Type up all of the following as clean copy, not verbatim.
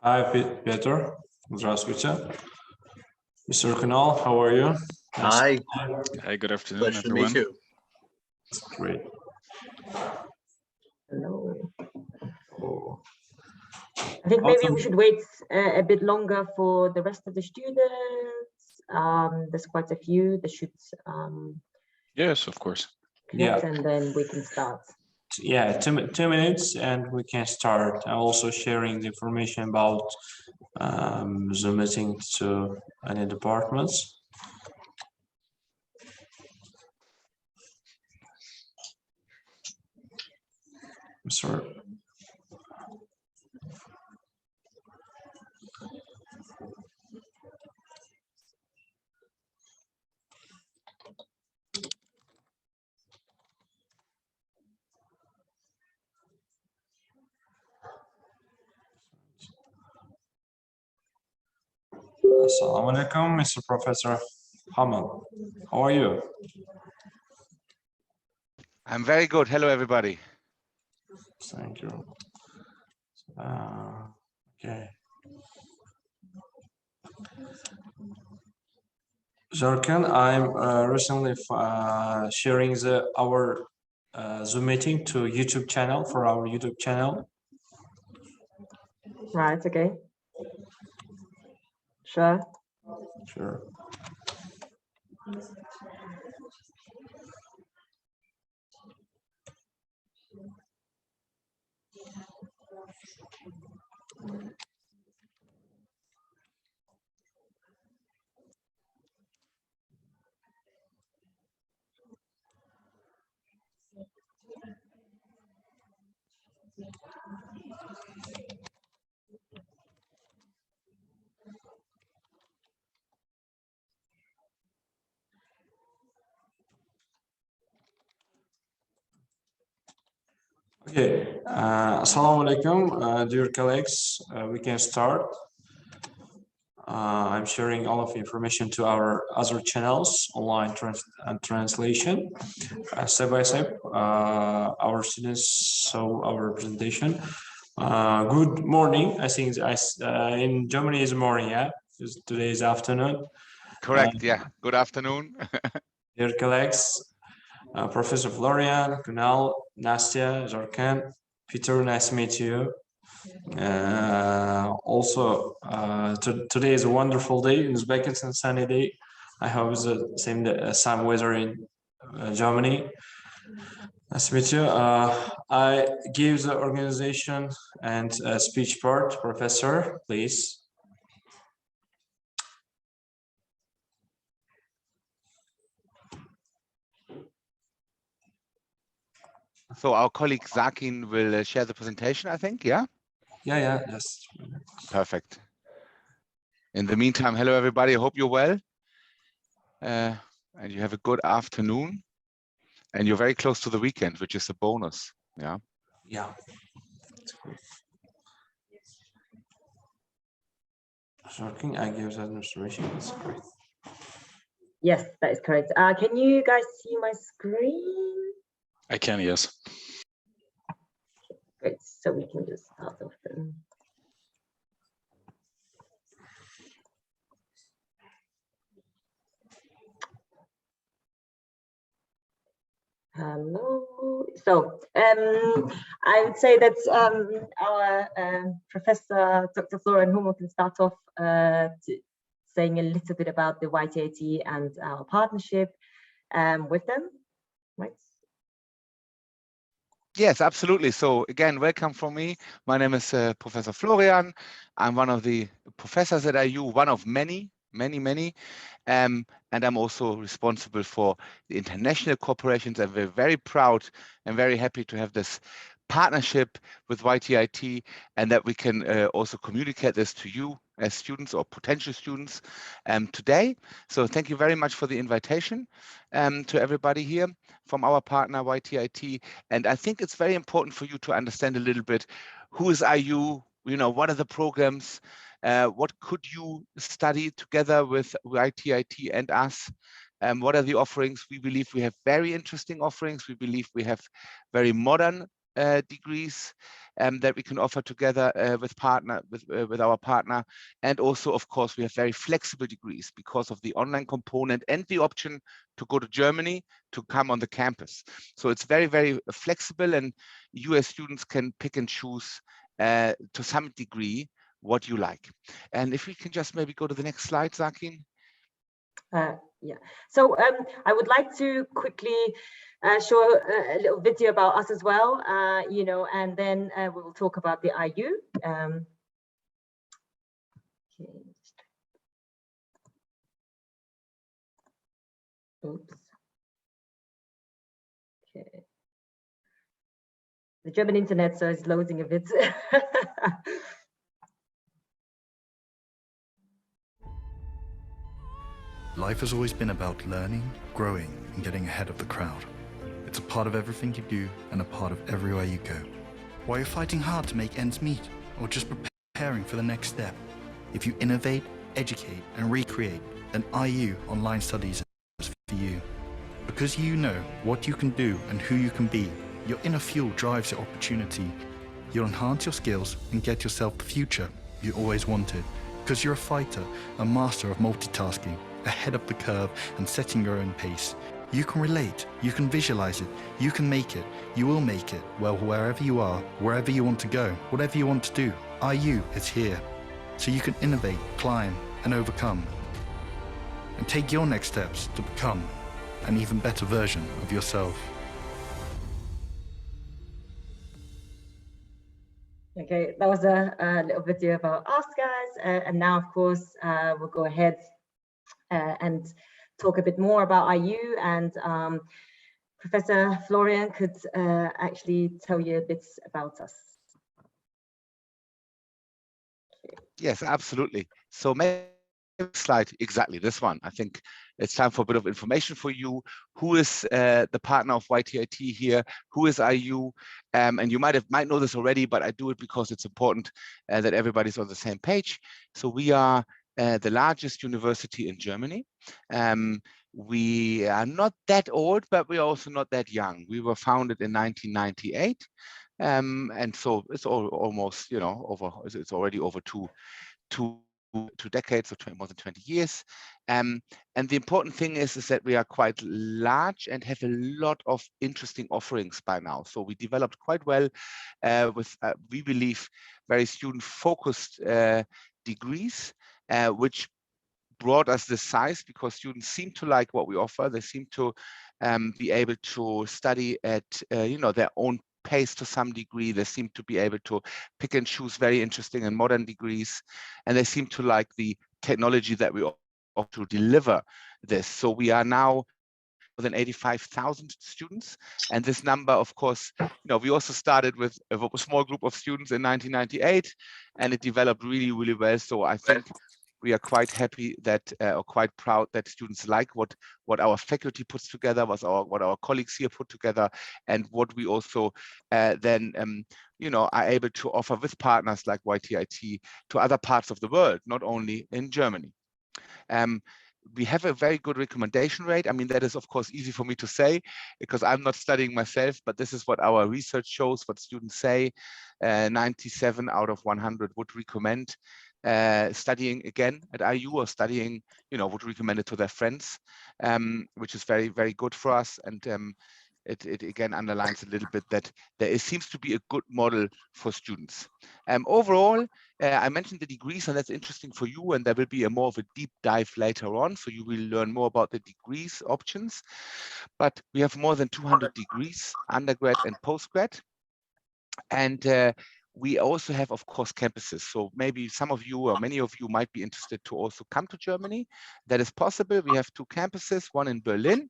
Hi, Peter. Здравствуйте. Mr. Kunal, how are you? Hi. Hi, good afternoon, Pleasure to everyone. meet you. Great. Hello. Oh. I think maybe Awesome. we should wait a bit longer for the rest of the students. There's quite a few that should Yes, of course. connect, Yeah. and then we can start. Yeah, 2 minutes and we can start. I'm also sharing the information about Zoom meeting to any departments. I'm sorry. Assalamu alaikum, Mr. Professor Hamad. How are you? I'm very good. Hello, everybody. Thank you. Okay. Jarkan, I'm recently sharing our Zoom meeting to YouTube channel for our YouTube channel. Right. Okay. Sure. Sure. Okay, Assalamu alaikum, dear colleagues. We can start. I'm sharing all of the information to our other channels, online and translation. Step by step, our students saw our presentation. Good morning. I think in Germany is morning, yeah? Today is afternoon. Correct. Yeah. Good afternoon. Dear colleagues, Professor Florian, Kunal, Nastya, Jarkan, Peter, nice to meet you. Also, today is a wonderful day in Uzbekistan, sunny day. I hope it's the same weather in Germany. Nice to meet you. I give the organization and speech part. Professor, please. So our colleague Zakin will share the presentation, I think. Yeah. Yeah, yes. Perfect. In the meantime, hello, everybody. I hope you're well. And you have a good afternoon. And you're very close to the weekend, which is a bonus. Yeah. Yeah. That's great. Shocking, I give the administration. That's great. Yes, that is correct. Can you guys see my screen? I can, yes. Great. So we can just start off then. Hello. So I would say that our Professor Dr. Florian Hummel can start off saying a little bit about the YTIT and our partnership with them, right? Yes, absolutely. So again, welcome from me. My name is Professor Florian. I'm one of the professors at IU, one of many. And I'm also responsible for the international corporations. And we're very proud and very happy to have this partnership with YTIT, and that we can also communicate this to you as students or potential students today. So thank you very much for the invitation to everybody here from our partner YTIT. And I think it's very important for you to understand a little bit, who is IU, what are the programs, what could you study together with YTIT and us? What are the offerings? We believe we have very interesting offerings. We believe we have very modern degrees that we can offer together with our partner. And also, of course, we have very flexible degrees because of the online component and the option to go to Germany to come on the campus. So it's very, very flexible, and you as students can pick and choose to some degree what you like. And if we can just maybe go to the next slide, Zakin. Yeah, so I would like to quickly show a little video about us as well, you know, and then we will talk about the IU. Okay. Oops. Okay. The German internet, so it's loading a bit. Life has always been about learning, growing, and getting ahead of the crowd. It's a part of everything you do and a part of everywhere you go. While you're fighting hard to make ends meet, or just preparing for the next step, if you innovate, educate, and recreate, then IU Online Studies is for you. Because you know what you can do and who you can be, your inner fuel drives your opportunity. You'll enhance your skills and get yourself the future you always wanted. Because you're a fighter, a master of multitasking, ahead of the curve and setting your own pace. You can relate, you can visualize it, you can make it, you will make it. Well, wherever you are, wherever you want to go, whatever you want to do, IU is here. So you can innovate, climb, and overcome. And take your next steps to become an even better version of yourself. Okay, that was a little video about us, guys. And now, of course, we'll go ahead and talk a bit more about IU, and Professor Florian could actually tell you a bit about us. Yes, absolutely. So maybe slide, exactly this one. I think it's time for a bit of information for you. Who is the partner of YTIT here? Who is IU? And you might know this already, but I do it because it's important that everybody's on the same page. So we are the largest university in Germany. We are not that old, but we're also not that young. We were founded in 1998. And so it's almost, you know, it's already over two decades, or more than 20 years. And the important thing is that we are quite large and have a lot of interesting offerings by now. So we developed quite well with, we believe, very student-focused degrees, which brought us this size because students seem to like what we offer. They seem to be able to study at you know, their own pace to some degree. They seem to be able to pick and choose very interesting and modern degrees, and they seem to like the technology that we offer to deliver this. So we are now more than 85,000 students, and this number, of course, you know, we also started with a small group of students in 1998, and it developed really, really well. So I think we are quite happy that, or quite proud that students like what our faculty puts together, what our colleagues here put together, and what we also then, you know, are able to offer with partners like YTIT to other parts of the world, not only in Germany. We have a very good recommendation rate. I mean, that is, of course, easy for me to say because I'm not studying myself, but this is what our research shows, what students say. 97 out of 100 would recommend studying again at IU, or studying, you know, would recommend it to their friends, which is very, very good for us. And it again underlines a little bit that there seems to be a good model for students. Overall, I mentioned the degrees, and that's interesting for you, and there will be more of a deep dive later on, so you will learn more about the degrees options. But we have more than 200 degrees, undergrad and postgrad. And we also have, of course, campuses. So maybe some of you, or many of you, might be interested to also come to Germany. That is possible. We have 2 campuses, one in Berlin,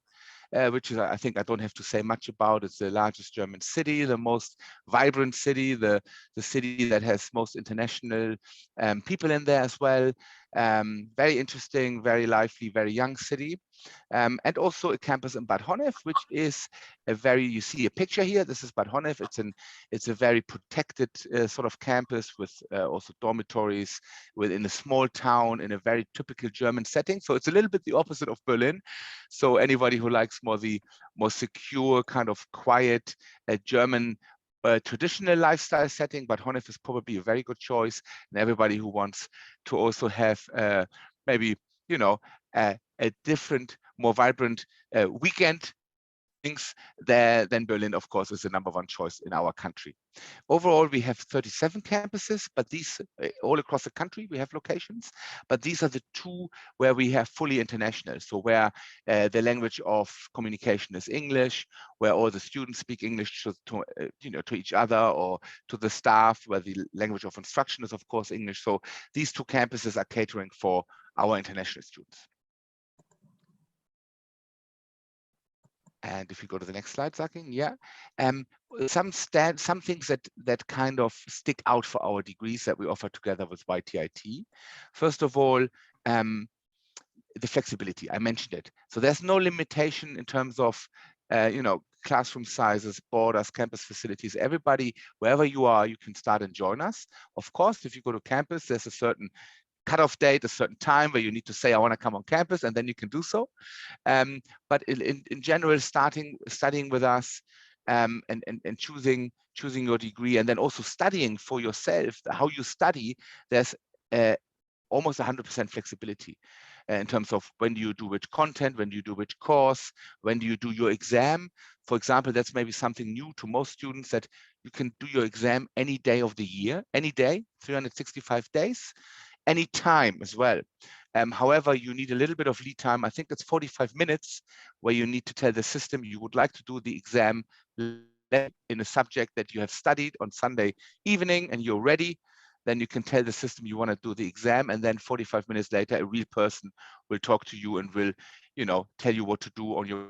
which is, I think I don't have to say much about. It's the largest German city, the most vibrant city, the city that has most international people in there as well. Very interesting, very lively, very young city. And also a campus in Bad Honnef, which is a very, you see a picture here, this is Bad Honnef. It's a very protected sort of campus with also dormitories within a small town in a very typical German setting. So it's a little bit the opposite of Berlin. So anybody who likes more secure, kind of quiet German a traditional lifestyle setting, but Honnef is probably a very good choice. And everybody who wants to also have maybe, you know, a different, more vibrant weekend things there, then Berlin, of course, is the #1 choice in our country. Overall, we have 37 campuses, but these all across the country, we have locations, but these are the 2 where we have fully international. So where the language of communication is English, where all the students speak English to you know, to each other or to the staff, where the language of instruction is, of course, English. So these 2 campuses are catering for our international students. And if you go to the next slide, Sakin, yeah, some things that kind of stick out for our degrees that we offer together with YTIT. First of all, the flexibility, I mentioned it. So there's no limitation in terms of, you know, classroom sizes, borders, campus facilities. Everybody, wherever you are, you can start and join us. Of course, if you go to campus, there's a certain cutoff date, a certain time where you need to say, I want to come on campus, and then you can do so. But in general, studying with us and choosing your degree, and then also studying for yourself, how you study, there's almost 100% flexibility in terms of when do you do which content, when do you do which course, when do you do your exam. For example, that's maybe something new to most students, that you can do your exam any day of the year, any day, 365 days. Any time as well. However, you need a little bit of lead time. I think it's 45 minutes where you need to tell the system you would like to do the exam in a subject that you have studied on Sunday evening and you're ready. Then you can tell the system you want to do the exam, and then 45 minutes later, a real person will talk to you and will, you know, tell you what to do on your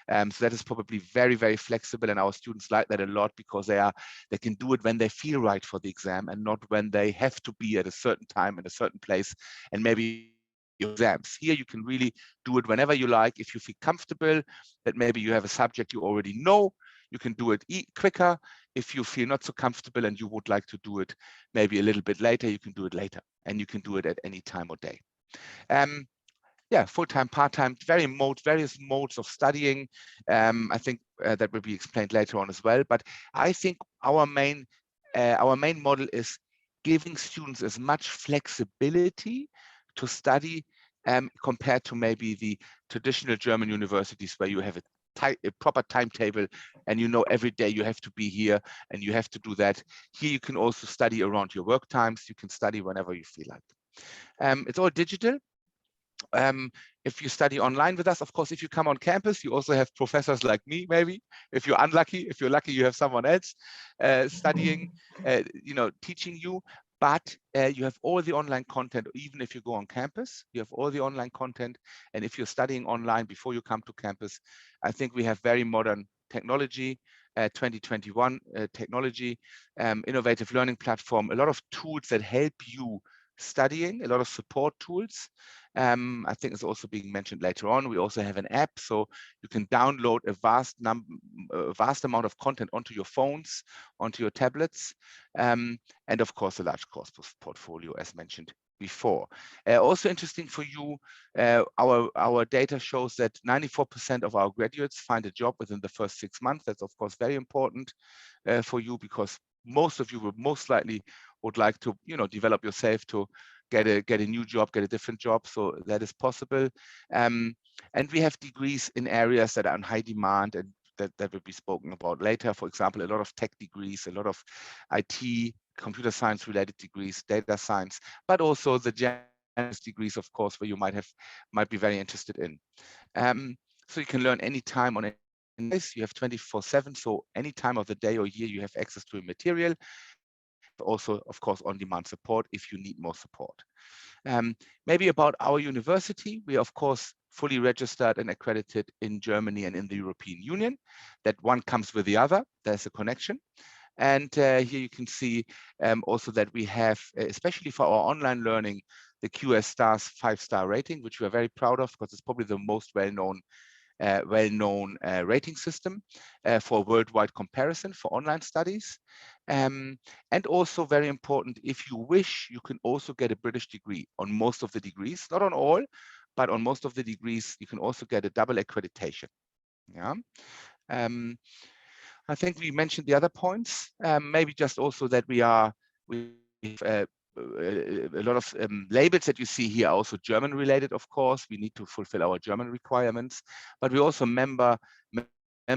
so that is probably very, very flexible, and our students like that a lot, because they can do it when they feel right for the exam and not when they have to be at a certain time in a certain place and maybe your exams. Here you can really do it whenever you like. If you feel comfortable that maybe you have a subject you already know, you can do it quicker. If you feel not so comfortable and you would like to do it maybe a little bit later, you can do it later, and you can do it at any time or day. Yeah, full-time, part-time, various modes of studying. I think that will be explained later on as well. But I think our main model is giving students as much flexibility to study compared to maybe the traditional German universities, where you have a proper timetable and you know every day you have to be here and you have to do that. Here you can also study around your work times. You can study whenever you feel like. It's all digital. If you study online with us, of course, if you come on campus, you also have professors like me, maybe. If you're unlucky, if you're lucky, you have someone else studying, you know, teaching you. But you have all the online content. Even if you go on campus, you have all the online content. And if you're studying online before you come to campus, I think we have very modern technology, 2021 technology, innovative learning platform, a lot of tools that help you studying, a lot of support tools. I think it's also being mentioned later on. We also have an app, so you can download a vast amount of content onto your phones, onto your tablets, and of course a large course portfolio, as mentioned before. Also interesting for you, our data shows that 94% of our graduates find a job within the first 6 months. That's of course very important for you, because most of you will most likely would like to, you know, develop yourself to get a new job, get a different job. So that is possible. And we have degrees in areas that are in high demand, and that will be spoken about later. For example, a lot of tech degrees, a lot of IT, computer science related degrees, data science, but also the general degrees, of course, where you might be very interested in. So you can learn anytime on any place. You have 24/7, so any time of the day or year you have access to a material. Also, of course, on-demand support if you need more support. Maybe about our university, we are, of course, fully registered and accredited in Germany and in the European Union. That one comes with the other. There's a connection. And here you can see also that we have, especially for our online learning, the QS Stars 5-star rating, which we are very proud of, because it's probably the most well-known rating system for worldwide comparison for online studies. And also very important, if you wish, you can also get a British degree on most of the degrees, not on all, but on most of the degrees, you can also get a double accreditation. Yeah. I think we mentioned the other points. Maybe just also that we have a lot of labels that you see here are also German related, of course. We need to fulfill our German requirements, but we also member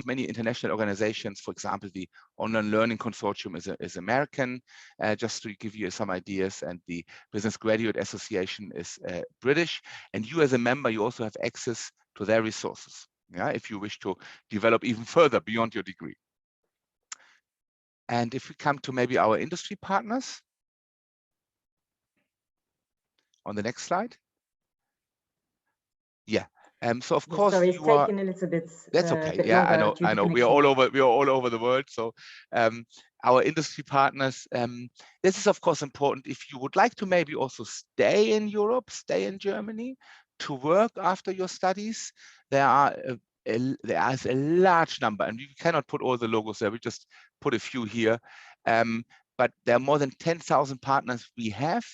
many international organizations. For example, the Online Learning Consortium is American, just to give you some ideas, and the Business Graduate Association is British. And you as a member, you also have access to their resources, yeah, if you wish to develop even further beyond your degree. And if we come to maybe our industry partners, on the next slide. Yeah. So of course, sorry, it's taking a little bit. That's okay. Yeah, I know. We are all over the world. So our industry partners. This is of course important if you would like to maybe also stay in Europe, stay in Germany, to work after your studies. There is a large number, and you cannot put all the logos there. We just put a few here. But there are more than 10,000 partners we have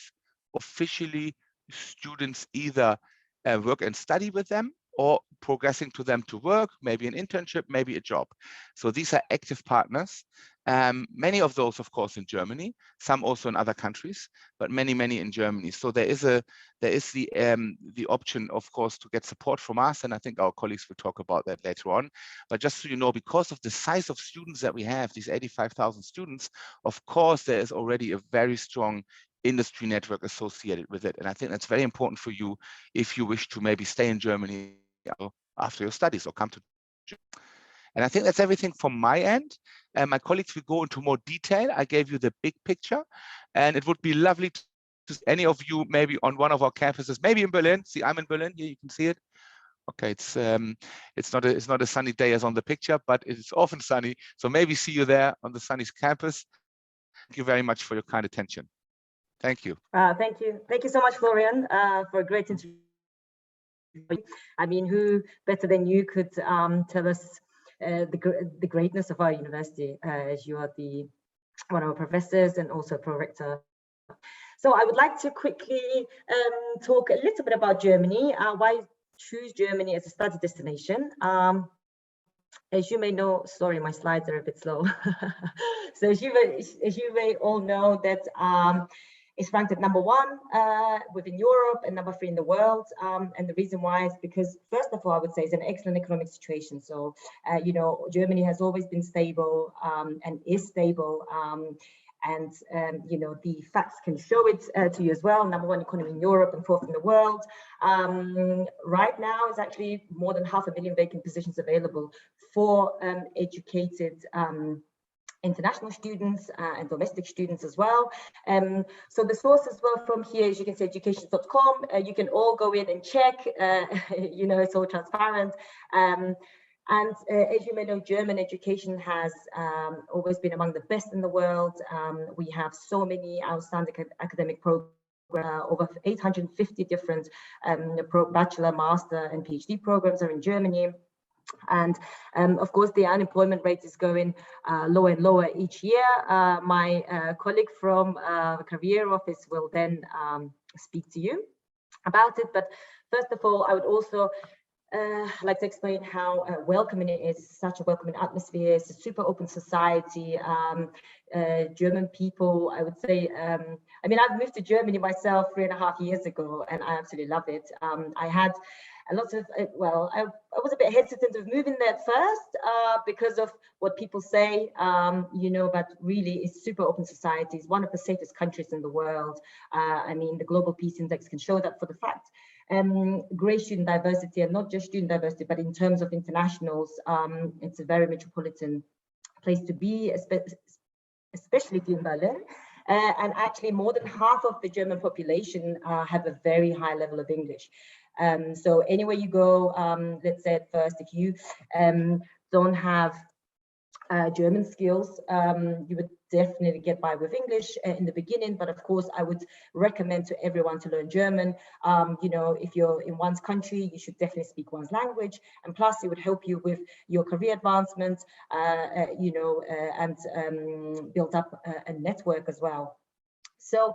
officially. Students either work and study with them, or progressing to them to work, maybe an internship, maybe a job. So these are active partners. Many of those, of course, in Germany, some also in other countries, but many in Germany. So there is the option, of course, to get support from us, and I think our colleagues will talk about that later on. But just so you know, because of the size of students that we have, these 85,000 students, of course, there is already a very strong industry network associated with it. And I think that's very important for you if you wish to maybe stay in Germany after your studies or come to Germany. And I think that's everything from my end. And my colleagues will go into more detail. I gave you the big picture, and it would be lovely to see any of you maybe on one of our campuses, maybe in Berlin. See, I'm in Berlin here, you can see it. Okay, it's not a sunny day as on the picture, but it's often sunny. So maybe see you there on the sunny campus. Thank you very much for your kind attention. Thank you. Thank you so much, Florian, for a great interview. I mean, who better than you could tell us the greatness of our university, as you are one of our professors and also pro-rector. So I would like to quickly talk a little bit about Germany, why choose Germany as a study destination. As you may know, sorry, my slides are a bit slow. So as you may all know that it's ranked at #1 within Europe and #3 in the world. And the reason why is because, first of all, I would say it's an excellent economic situation. So, you know, Germany has always been stable and is stable. And you know, the facts can show it to you as well. #1 economy in Europe and 4th in the world. Right now, it's actually more than 500,000 vacant positions available for educated international students and domestic students as well. So the source as well from here, as you can see, education.com. You can all go in and check. You know, it's all transparent. And as you may know, German education has always been among the best in the world. We have so many outstanding academic programs, over 850 different bachelor, master, and PhD programs are in Germany. And of course, the unemployment rate is going lower and lower each year. My colleague from the career office will then speak to you about it. But first of all, I would also like to explain how welcoming it is. Such a welcoming atmosphere. It's a super open society. German people, I would say, I mean, I've moved to Germany myself 3.5 years ago, and I absolutely love it. I had a lot of, well, I was a bit hesitant of moving there at first because of what people say, you know, but really it's super open society. It's one of the safest countries in the world. I mean, the Global Peace Index can show that for the fact. Great student diversity, and not just student diversity, but in terms of internationals, it's a very metropolitan place to be, especially if you're in Berlin. And actually more than half of the German population have a very high level of English. So anywhere you go, let's say at first, if you don't have German skills, you would definitely get by with English in the beginning, but of course I would recommend to everyone to learn German. You know, if you're in one's country, you should definitely speak one's language, and plus it would help you with your career advancement, you know, and build up a network as well. So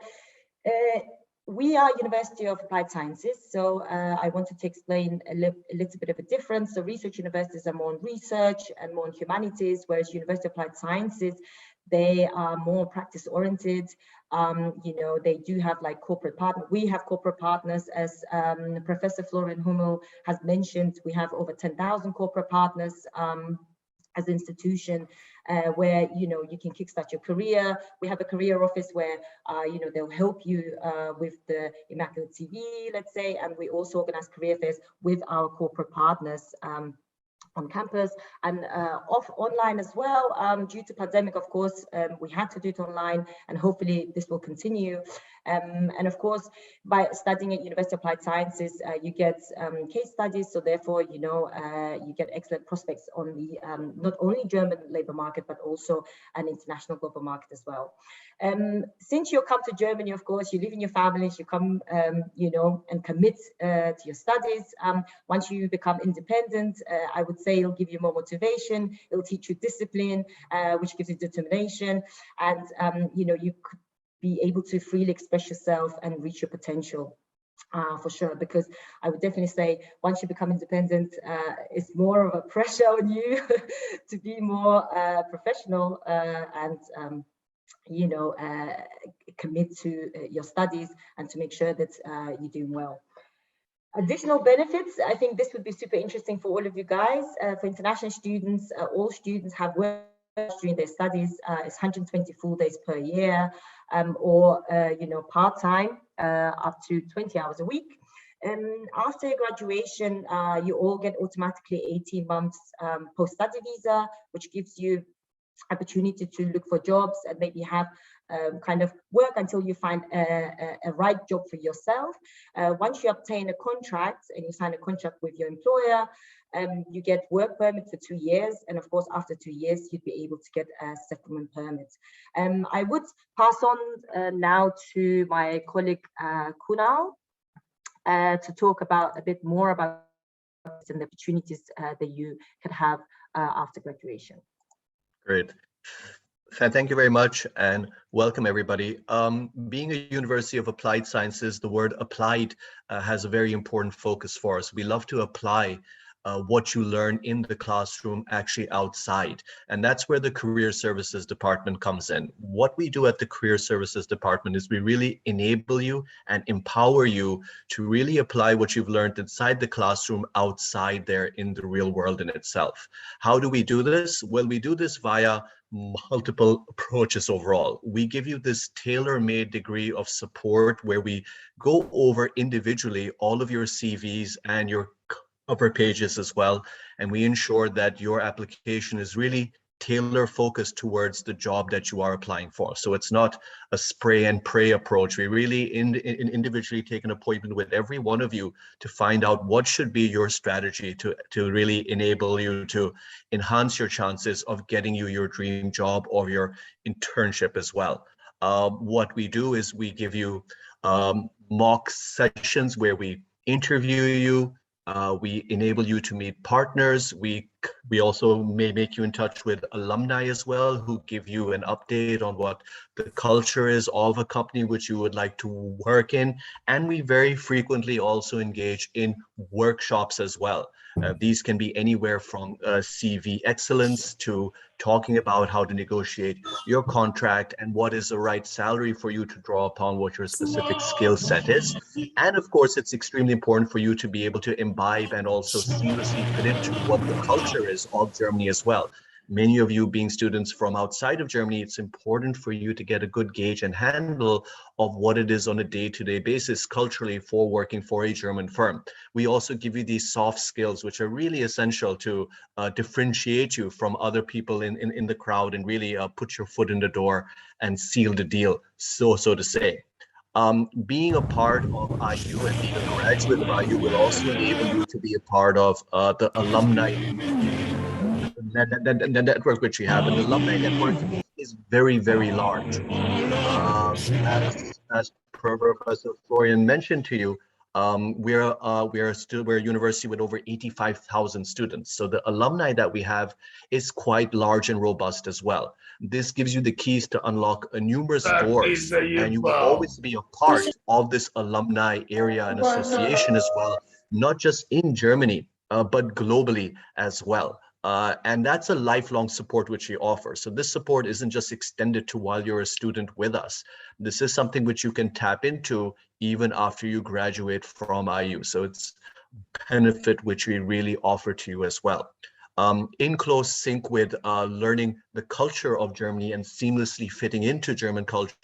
we are University of Applied Sciences, so I wanted to explain a little bit of a difference. So research universities are more on research and more on humanities, whereas University of Applied Sciences, they are more practice oriented. You know, they do have like corporate partners. We have corporate partners, as Professor Florian Hummel has mentioned. We have over 10,000 corporate partners as an institution, where, you know, you can kickstart your career. We have a career office where, you know, they'll help you with the Immaculate CV, let's say, and we also organize career fairs with our corporate partners on campus and online as well. Due to pandemic, of course, we had to do it online, and hopefully this will continue. And of course, by studying at University of Applied Sciences, you get case studies, so therefore, you know, you get excellent prospects on the not only German labor market, but also an international global market as well. Since you come to Germany, of course, you live in your families, you come, you know, and commit to your studies. Once you become independent, I would say it'll give you more motivation, it'll teach you discipline, which gives you determination, and you know, you could be able to freely express yourself and reach your potential. For sure, because I would definitely say once you become independent, it's more of a pressure on you to be more professional and you know, commit to your studies and to make sure that you're doing well. Additional benefits, I think this would be super interesting for all of you guys. For international students, all students have work during their studies. It's 120 full days per year, or you know, part-time, up to 20 hours a week. After graduation, you all get automatically 18 months post-study visa, which gives you opportunity to look for jobs and maybe have kind of work until you find a right job for yourself. Once you obtain a contract and you sign a contract with your employer, you get work permit for 2 years, and of course after 2 years you'd be able to get a settlement permit. I would pass on now to my colleague Kunal to talk about a bit more about the opportunities that you can have after graduation. Great. Thank you very much and welcome everybody. Being a University of Applied Sciences, the word applied has a very important focus for us. We love to apply what you learn in the classroom actually outside. And that's where the Career Services Department comes in. What we do at the Career Services Department is we really enable you and empower you to really apply what you've learned inside the classroom outside there in the real world in itself. How do we do this? Well, we do this via multiple approaches overall. We give you this tailor-made degree of support where we go over individually all of your CVs and your cover pages as well, and we ensure that your application is really tailor focused towards the job that you are applying for. So it's not a spray and pray approach. We really individually take an appointment with every one of you to find out what should be your strategy to really enable you to enhance your chances of getting you your dream job or your internship as well. What we do is we give you mock sessions where we interview you. We enable you to meet partners. We also may make you in touch with alumni as well, who give you an update on what the culture is of a company which you would like to work in. And we very frequently also engage in workshops as well. These can be anywhere from CV excellence to talking about how to negotiate your contract and what is the right salary for you to draw upon what your specific skill set is. And of course, it's extremely important for you to be able to imbibe and also seamlessly fit into what the culture is of Germany as well. Many of you being students from outside of Germany, it's important for you to get a good gauge and handle of what it is on a day-to-day basis culturally for working for a German firm. We also give you these soft skills, which are really essential to differentiate you from other people in the crowd and really put your foot in the door and seal the deal, so to say. Being a part of IU and being a graduate of IU will also enable you to be a part of the alumni network which we have. And the alumni network is very, very large. As Professor Florian mentioned to you, We're a university with over 85,000 students. So the alumni that we have is quite large and robust as well. This gives you the keys to unlock numerous doors, and you will always be a part of this alumni area and association as well, not just in Germany, but globally as well. And that's a lifelong support which we offer. So this support isn't just extended to while you're a student with us. This is something which you can tap into even after you graduate from IU. So it's benefit which we really offer to you as well. In close sync with learning the culture of Germany and seamlessly fitting into German culture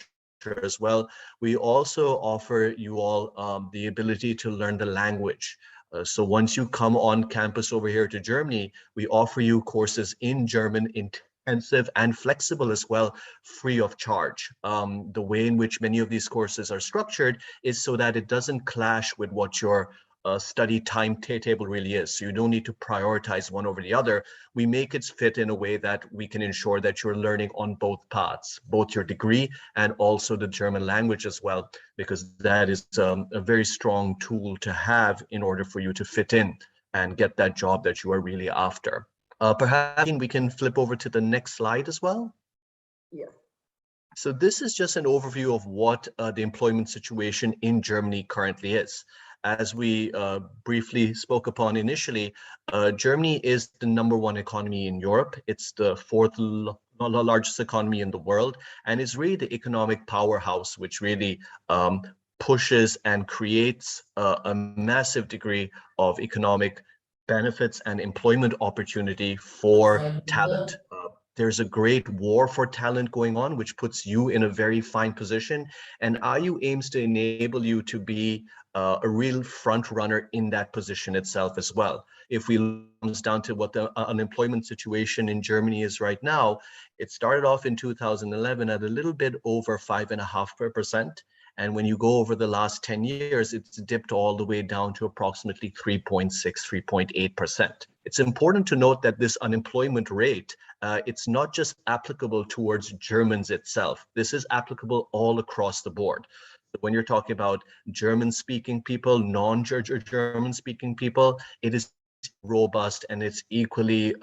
as well, we also offer you all the ability to learn the language. So once you come on campus over here to Germany, we offer you courses in German, intensive and flexible as well, free of charge. The way in which many of these courses are structured is so that it doesn't clash with what your study timetable really is. So you don't need to prioritize one over the other. We make it fit in a way that we can ensure that you're learning on both paths, both your degree and also the German language as well, because that is a very strong tool to have in order for you to fit in and get that job that you are really after. Perhaps we can flip over to the next slide as well. Yeah. So this is just an overview of what the employment situation in Germany currently is. As we briefly spoke upon initially, Germany is the #1 economy in Europe. It's the fourth largest economy in the world, and it's really the economic powerhouse which really pushes and creates a massive degree of economic benefits and employment opportunity for talent. There's a great war for talent going on, which puts you in a very fine position. And IU aims to enable you to be a real front runner in that position itself as well. If we comes down to what the unemployment situation in Germany is right now, it started off in 2011 at a little bit over 5.5%. And when you go over the last 10 years, it's dipped all the way down to approximately 3.6, 3.8%. It's important to note that this unemployment rate, it's not just applicable towards Germans itself. This is applicable all across the board. So when you're talking about German-speaking people, non-German-speaking people, it is robust and it's equally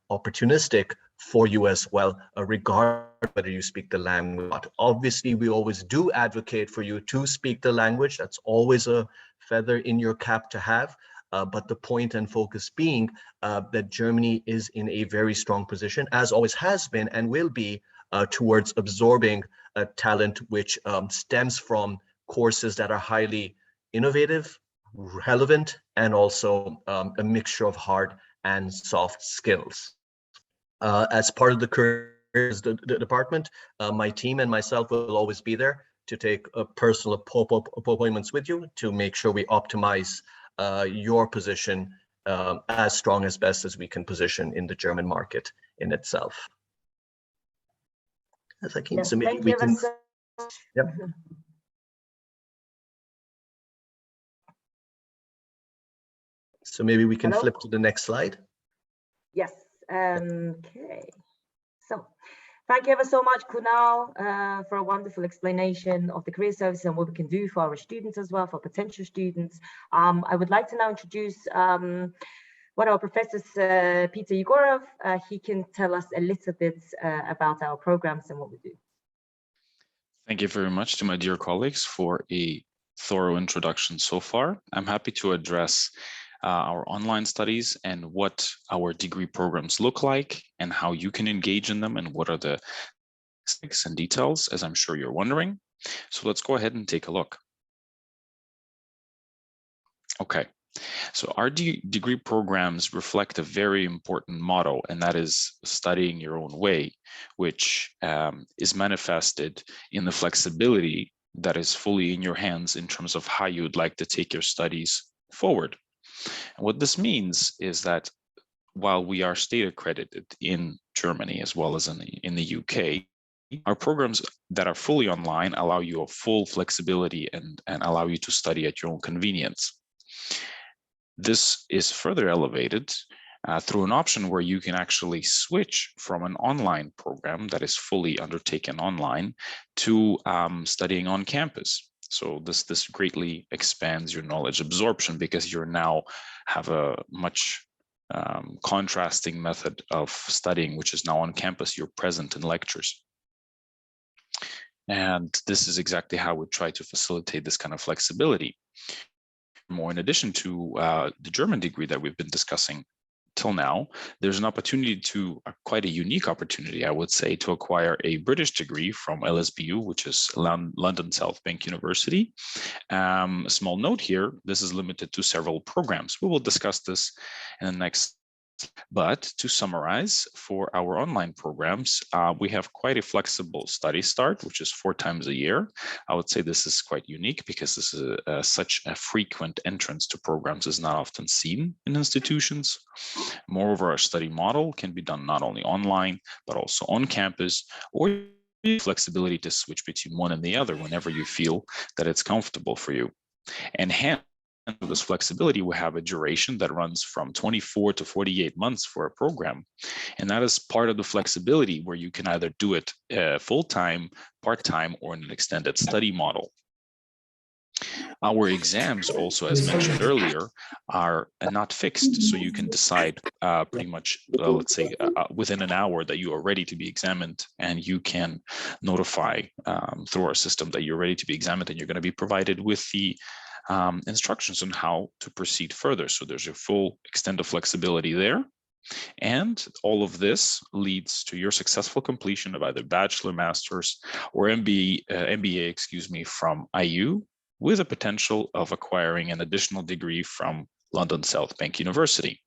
opportunistic for you as well, regardless of whether you speak the language or not. Obviously, we always do advocate for you to speak the language. That's always a feather in your cap to have. But the point and focus being that Germany is in a very strong position, as always has been and will be, towards absorbing talent which stems from courses that are highly innovative, relevant, and also a mixture of hard and soft skills. As part of the careers department, my team and myself will always be there to take personal appointments with you to make sure we optimize your position as strong as best as we can position in the German market in itself. As I can, Yes, so maybe thank we you can. so Yep. So maybe we can Hello? flip to the next slide. Yes. Okay. So thank you ever so much, Kunal, for a wonderful explanation of the career services and what we can do for our students as well, for potential students. I would like to now introduce one of our professors, Peter Yegorov. He can tell us a little bit about our programs and what we do. Thank you very much to my dear colleagues for a thorough introduction so far. I'm happy to address our online studies and what our degree programs look like and how you can engage in them and what are the specifics and details, as I'm sure you're wondering. So let's go ahead and take a look. Okay, so our degree programs reflect a very important motto, and that is studying your own way, which is manifested in the flexibility that is fully in your hands in terms of how you would like to take your studies forward. And what this means is that while we are state accredited in Germany as well as in the UK, our programs that are fully online allow you a full flexibility and allow you to study at your own convenience. This is further elevated through an option where you can actually switch from an online program that is fully undertaken online to studying on campus. So this greatly expands your knowledge absorption because you're now have a much contrasting method of studying, which is now on campus. You're present in lectures. And this is exactly how we try to facilitate this kind of flexibility. More in addition to the German degree that we've been discussing till now, there's an opportunity to, quite a unique opportunity, I would say, to acquire a British degree from LSBU, which is London South Bank University. A small note here, this is limited to several programs. We will discuss this in the next. But to summarize, for our online programs, we have quite a flexible study start, which is 4 times a year. I would say this is quite unique because this is such a frequent entrance to programs is not often seen in institutions. Moreover, our study model can be done not only online, but also on campus, or flexibility to switch between one and the other whenever you feel that it's comfortable for you. And hence, this flexibility, we have a duration that runs from 24 to 48 months for a program. And that is part of the flexibility where you can either do it full-time, part-time, or in an extended study model. Our exams also, as mentioned earlier, are not fixed. So you can decide pretty much, let's say, within an hour that you are ready to be examined, and you can notify through our system that you're ready to be examined, and you're going to be provided with the instructions on how to proceed further. So there's a full extent of flexibility there. And all of this leads to your successful completion of either bachelor, master's, or MBA, from IU, with a potential of acquiring an additional degree from London South Bank University,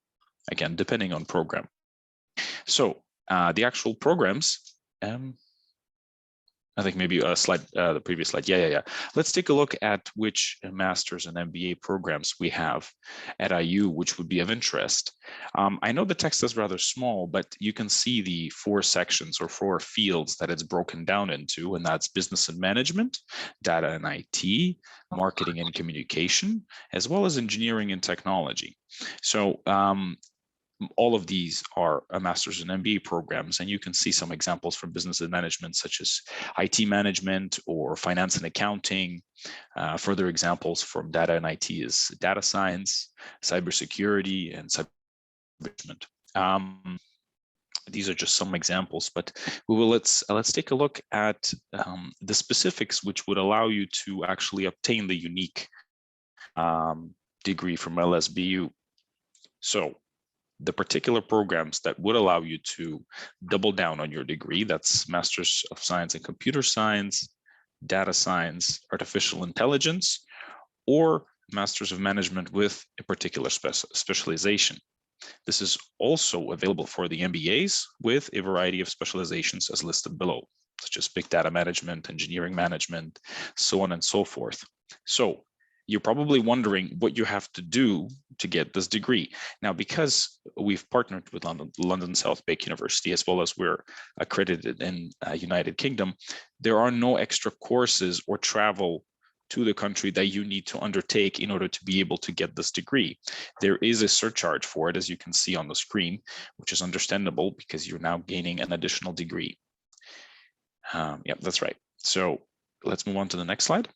again, depending on program. So the actual programs, I think maybe a slide, the previous slide. Yeah. Let's take a look at which master's and MBA programs we have at IU, which would be of interest. I know the text is rather small, but you can see the 4 sections or 4 fields that it's broken down into, and that's business and management, data and IT, marketing and communication, as well as engineering and technology. So all of these are a master's and MBA programs, and you can see some examples from business and management, such as IT management or finance and accounting. Further examples from data and IT is data science, cybersecurity, and cyber management. These are just some examples, but we will let's take a look at the specifics, which would allow you to actually obtain the unique degree from LSBU. So the particular programs that would allow you to double down on your degree, that's Masters of Science in Computer Science, Data Science, Artificial Intelligence, or Masters of Management with a particular specialization. This is also available for the MBAs with a variety of specializations as listed below, such as big data management, engineering management, so on and so forth. So you're probably wondering what you have to do to get this degree. Now, because we've partnered with London South Bank University, as well as we're accredited in United Kingdom, there are no extra courses or travel to the country that you need to undertake in order to be able to get this degree. There is a surcharge for it, as you can see on the screen, which is understandable because you're now gaining an additional degree. Yeah, that's right. So let's move on to the next slide.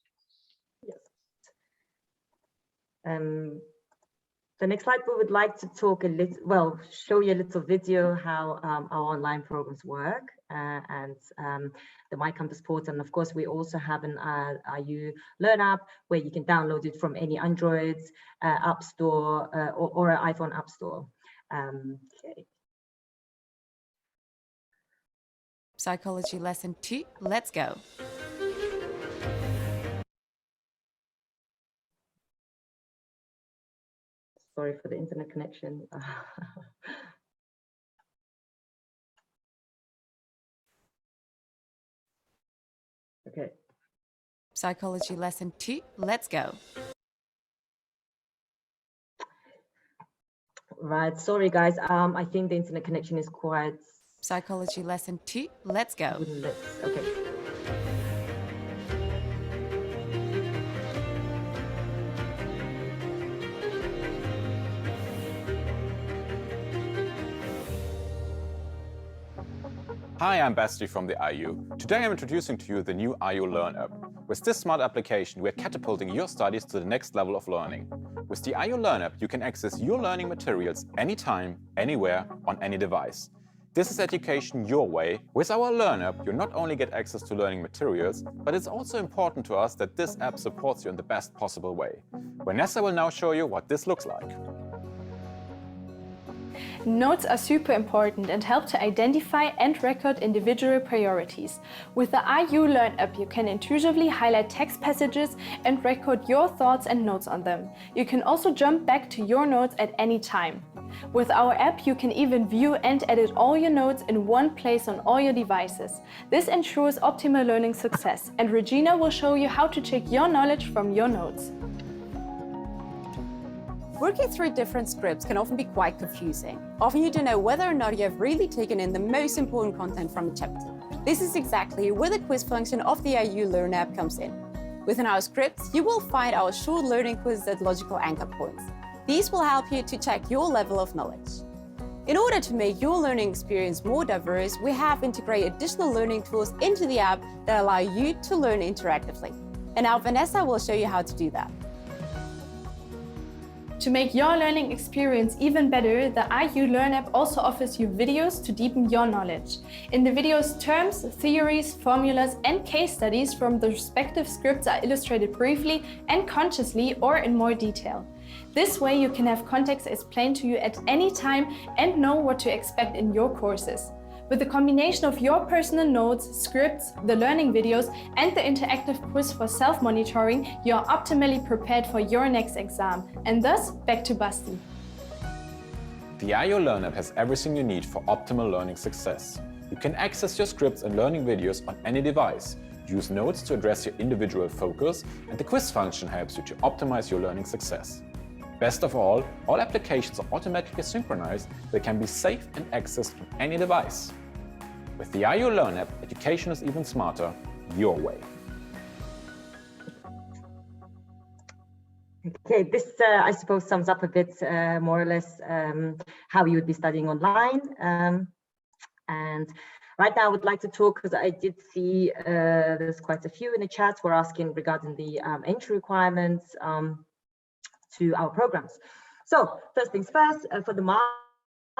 The next slide, we would like to talk a little, well, show you a little video how our online programs work and the My Campus portal. And of course, we also have an IU Learn app where you can download it from any Android app store or an iPhone app store. Okay. Psychology lesson 2, let's go. Sorry for the internet connection. Okay. Psychology lesson 2, let's go. Right, sorry guys. I think the internet connection is quite. Psychology lesson 2, let's go. Okay. Hi, I'm Basti from the IU. Today I'm introducing to you the new IU Learn app. With this smart application, we're catapulting your studies to the next level of learning. With the IU Learn app, you can access your learning materials anytime, anywhere, on any device. This is education your way. With our Learn app, you not only get access to learning materials, but it's also important to us that this app supports you in the best possible way. Vanessa will now show you what this looks like. Notes are super important and help to identify and record individual priorities. With the IU Learn app, you can intuitively highlight text passages and record your thoughts and notes on them. You can also jump back to your notes at any time. With our app, you can even view and edit all your notes in one place on all your devices. This ensures optimal learning success, and Regina will show you how to check your knowledge from your notes. Working through different scripts can often be quite confusing. Often you don't know whether or not you have really taken in the most important content from a chapter. This is exactly where the quiz function of the IU Learn app comes in. Within our scripts, you will find our short learning quizzes at logical anchor points. These will help you to check your level of knowledge. In order to make your learning experience more diverse, we have integrated additional learning tools into the app that allow you to learn interactively. And now Vanessa will show you how to do that. To make your learning experience even better, the IU Learn app also offers you videos to deepen your knowledge. In the videos, terms, theories, formulas, and case studies from the respective scripts are illustrated briefly and consciously or in more detail. This way you can have context explained to you at any time and know what to expect in your courses. With the combination of your personal notes, scripts, the learning videos, and the interactive quiz for self-monitoring, you are optimally prepared for your next exam. And thus, back to Basti. The IU Learn app has everything you need for optimal learning success. You can access your scripts and learning videos on any device, use notes to address your individual focus, and the quiz function helps you to optimize your learning success. Best of all applications are automatically synchronized, they can be saved and accessed on any device. With the IU Learn app, education is even smarter, your way. Okay, this I suppose sums up a bit more or less how you would be studying online. And right now I would like to talk, because I did see there's quite a few in the chat who are asking regarding the entry requirements to our programs. So first things first, for the master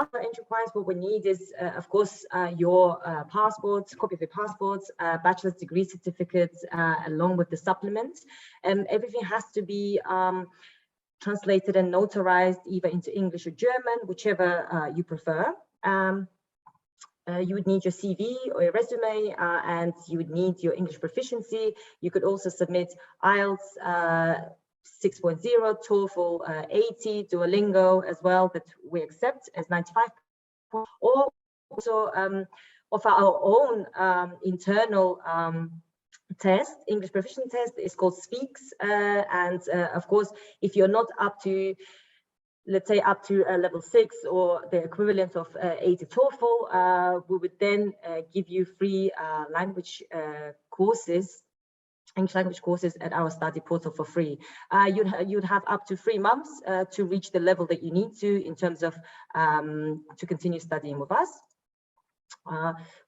entry requirements, what we need is, of course, your passports, copy of your passports, bachelor's degree certificates, along with the supplements. And everything has to be translated and notarized either into English or German, whichever you prefer. You would need your CV or your resume, and you would need your English proficiency. You could also submit IELTS 6.0, TOEFL 80, Duolingo as well, that we accept as 95, or also offer our own internal test, English proficiency test. It's called Speaks, and of course, if you're not up to, let's say, up to level 6 or the equivalent of 80 TOEFL, we would then give you free language courses, English language courses at our study portal for free. You'd have up to 3 months to reach the level that you need to in terms of to continue studying with us.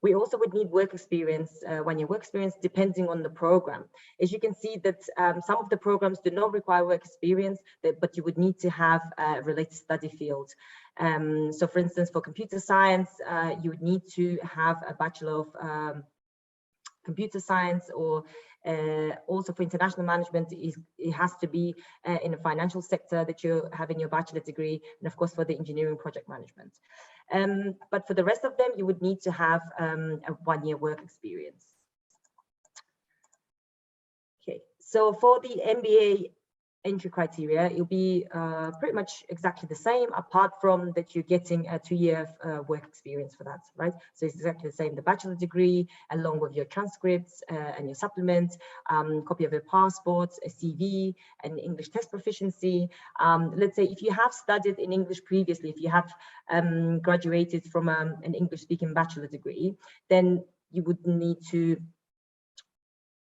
We also would need work experience, 1 year work experience, depending on the program. As you can see that some of the programs do not require work experience, but you would need to have a related study field. So for instance, for computer science, you would need to have a Bachelor of Computer Science, or also for international management, it has to be in the financial sector that you're having your bachelor degree, and of course for the engineering project management. But for the rest of them, you would need to have a 1 year work experience. Okay, so for the MBA entry criteria, it'll be pretty much exactly the same, apart from that you're getting a 2 year work experience for that, right? So it's exactly the same, the bachelor degree, along with your transcripts and your supplement, copy of your passport, a CV, and English test proficiency. Let's say if you have studied in English previously, if you have graduated from an English speaking bachelor degree, then you would need to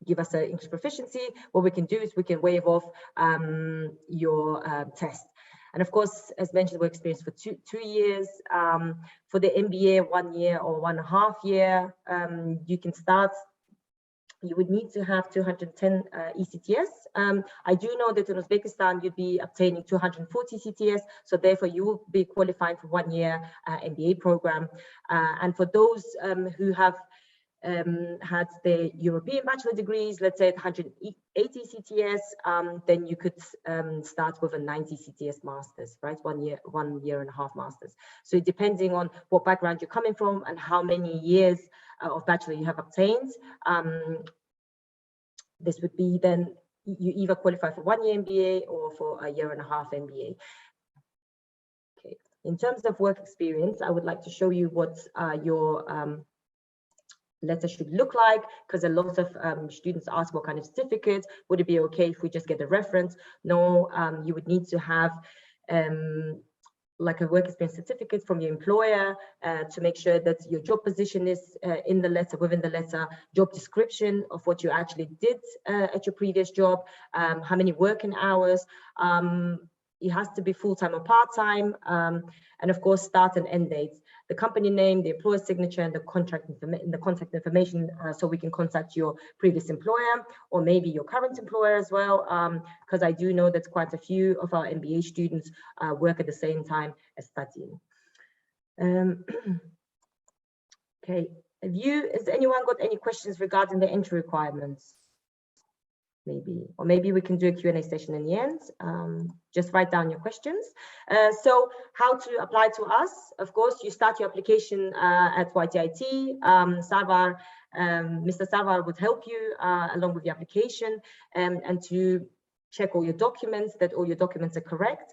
give us an English proficiency. What we can do is we can waive off your test. And of course, as mentioned, work experience for two years. For the MBA, 1 year or 1.5 years, you can start. You would need to have 210 ECTS. I do know that in Uzbekistan, you'd be obtaining 240 CTS. So therefore, you will be qualifying for 1 year MBA program. And for those who have had the European bachelor degrees, let's say at 180 CTS, then you could start with a 90 CTS masters, right? 1 year, 1.5 masters. So depending on what background you're coming from and how many years of bachelor you have obtained, this would be then you either qualify for 1 year MBA or for a 1.5 year MBA. Okay. In terms of work experience, I would like to show you what your letter should look like, because a lot of students ask what kind of certificate. Would it be okay if we just get a reference? No, you would need to have like a work experience certificate from your employer to make sure that your job position is in the letter, within the letter, job description of what you actually did at your previous job, how many working hours. It has to be full-time or part-time, and of course, start and end dates. The company name, the employer's signature, and the contact information, so we can contact your previous employer or maybe your current employer as well, because I do know that quite a few of our MBA students work at the same time as studying. Okay, has anyone got any questions regarding the entry requirements? Or maybe we can do a Q&A session in the end. Just write down your questions. So how to apply to us? Of course, you start your application at YTIT. Sarvar, Mr. Sarvar would help you along with the application and to check all your documents, that all your documents are correct.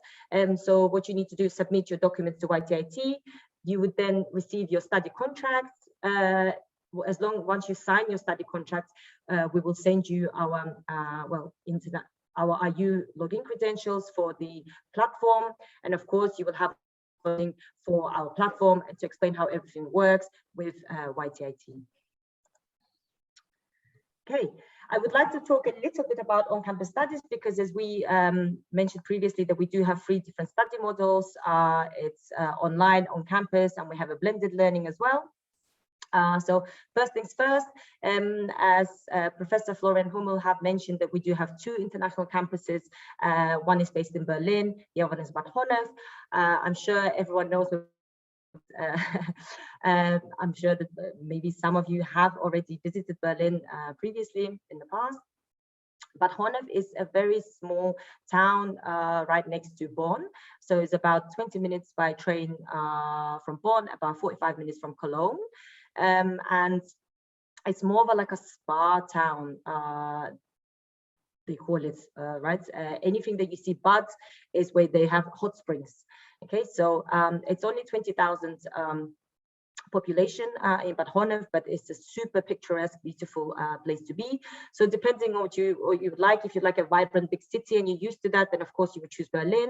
So what you need to do is submit your documents to YTIT. You would then receive your study contract. Once you sign your study contract, we will send you our our IU login credentials for the platform, and of course you will have for our platform and to explain how everything works with YTIT. Okay, I would like to talk a little bit about on-campus studies, because as we mentioned previously that we do have 3 different study models. It's online, on campus, and we have a blended learning as well. So first things first, as Professor Florian Hummel have mentioned, that we do have 2 international campuses. One is based in Berlin, the other one is Bad Honnef. I'm sure everyone knows. I'm sure that maybe some of you have already visited Berlin previously in the past. Bad Honnef is a very small town right next to Bonn. So it's about 20 minutes by train from Bonn, about 45 minutes from Cologne. And it's more of like a spa town, they call it, right? Anything that you see Bad is where they have hot springs. Okay, so it's only 20,000 population in Bad Honnef, but it's a super picturesque, beautiful place to be. So depending on what you would like, if you like a vibrant big city and you're used to that, then of course you would choose Berlin.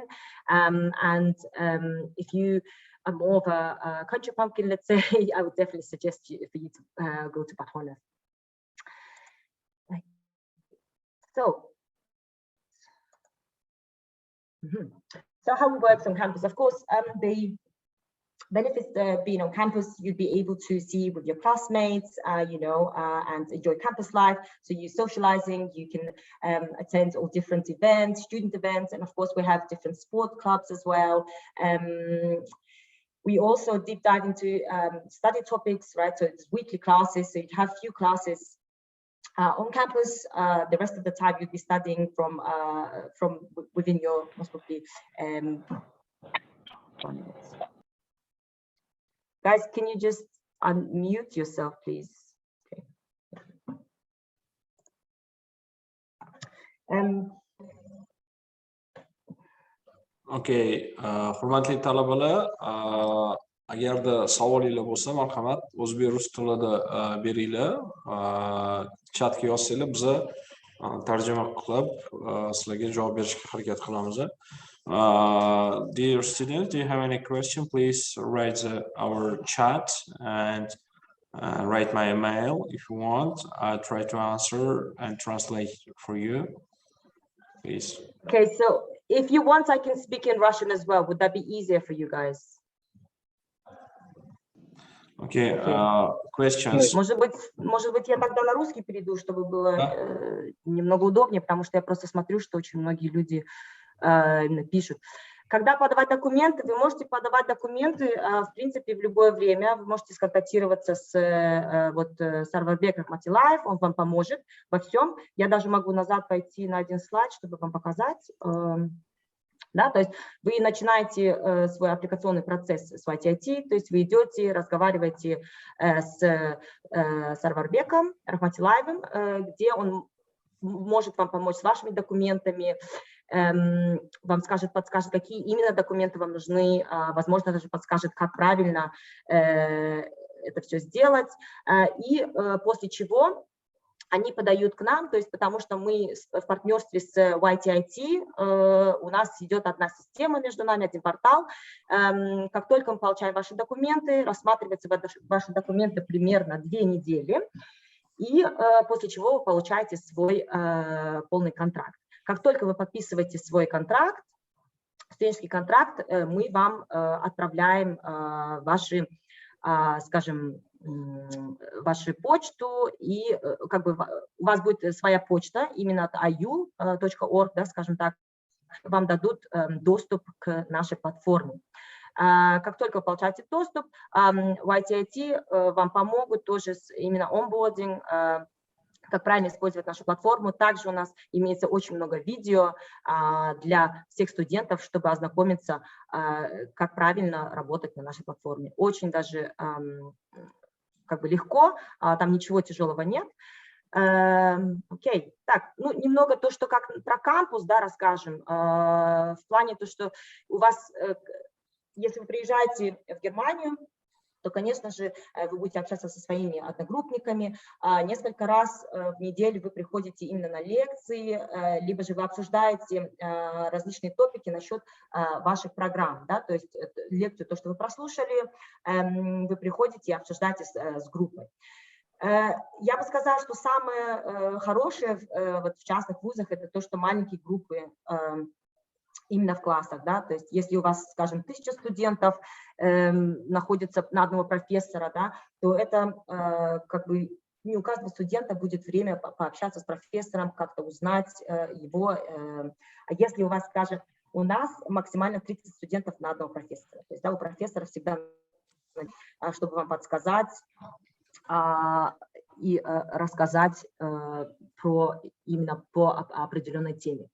If you are more of a country pumpkin, let's say, I would definitely suggest for you to go to Bad Honnef. So, so how it works on campus? Of course, the benefits being on campus, you'd be able to see with your classmates, you know, and enjoy campus life. So you're socializing, you can attend all different events, student events, and of course we have different sport clubs as well. We also deep dive into study topics, right? So it's weekly classes, so you'd have few classes on campus. The rest of the time you'd be studying from within your, most probably, 1 minute. Guys, can you just unmute yourself, please? Okay. Okay, hurmatli talabalar, agarda savolingiz bo'lsa, marhamat, o'zbek rus tilida beringlar, chatga yozsanglar, biz tarjima qilib sizlarga javob berishga harakat qilamiz. Dear students, do you have any question? Please write our chat and write my email if you want. I'll try to answer and translate for you. Please. Okay, so If you want, I can speak in Russian as well. Would that be easier for you guys? Okay, questions. Может быть, я тогда на русский перейду, чтобы было немного удобнее, потому что я просто смотрю, что очень многие люди пишут. Когда подавать документы, вы можете подавать документы, в принципе, в любое время. Вы можете сконтактироваться с Сарварбек Рахматилаев, он вам поможет во всем. Я даже могу назад пойти на один слайд, чтобы вам показать. Да, то есть вы начинаете свой аппликационный процесс с YTIT, то есть вы идете, разговариваете с Сарварбеком Рахматилаевым, где он может вам помочь с вашими документами, вам подскажет, какие именно документы вам нужны, возможно, даже подскажет, как правильно это все сделать, и после чего они подают к нам, то есть потому что мы в партнерстве с YTIT, у нас идет одна система между нами, один портал. Как только мы получаем ваши документы, рассматриваются ваши документы примерно 2 недели, и после чего вы получаете свой полный контракт. Как только вы подписываете свой контракт, студенческий контракт, мы вам отправляем ваши, скажем, вашу почту, и как бы у вас будет своя почта именно от iu.org, да, скажем так, вам дадут доступ к нашей платформе. Как только вы получаете доступ, YTIT вам помогут тоже именно онбординг, как правильно использовать нашу платформу. Также у нас имеется очень много видео для всех студентов, чтобы ознакомиться, как правильно работать на нашей платформе. Очень даже как бы легко, там ничего тяжелого нет. Окей, так, ну немного то, что как про кампус, да, расскажем. В плане то, что у вас, если вы приезжаете в Германию, то, конечно же, вы будете общаться со своими одногруппниками. Несколько раз в неделю вы приходите именно на лекции, либо же вы обсуждаете различные топики насчет ваших программ. Да? То есть лекцию, то, что вы прослушали, вы приходите и обсуждаете с группой. Я бы сказала, что самое хорошее вот в частных вузах – это то, что маленькие группы именно в классах, да, то есть если у вас, скажем, 1000 студентов находится на одного профессора, да, то это как бы не у каждого студента будет время пообщаться с профессором, как-то узнать его. А если у вас, скажем, у нас максимально 30 студентов на одного профессора, то есть да, у профессора всегда, чтобы вам подсказать и рассказать именно по определенной теме.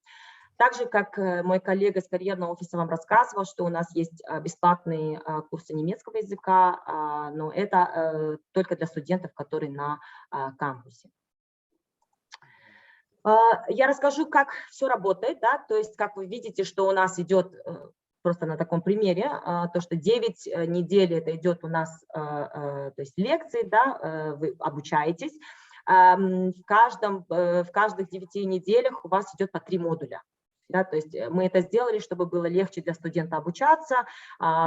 Также, как мой коллега из карьерного офиса вам рассказывал, что у нас есть бесплатные курсы немецкого языка, но это только для студентов, которые на кампусе. Я расскажу, как все работает, да, то есть, как вы видите, что у нас идет, просто на таком примере, то, что 9 недель это идет у нас, то есть лекции, да, вы обучаетесь, в каждых 9 неделях у вас идет по 3 модуля. Да, то есть мы это сделали, чтобы было легче для студента обучаться,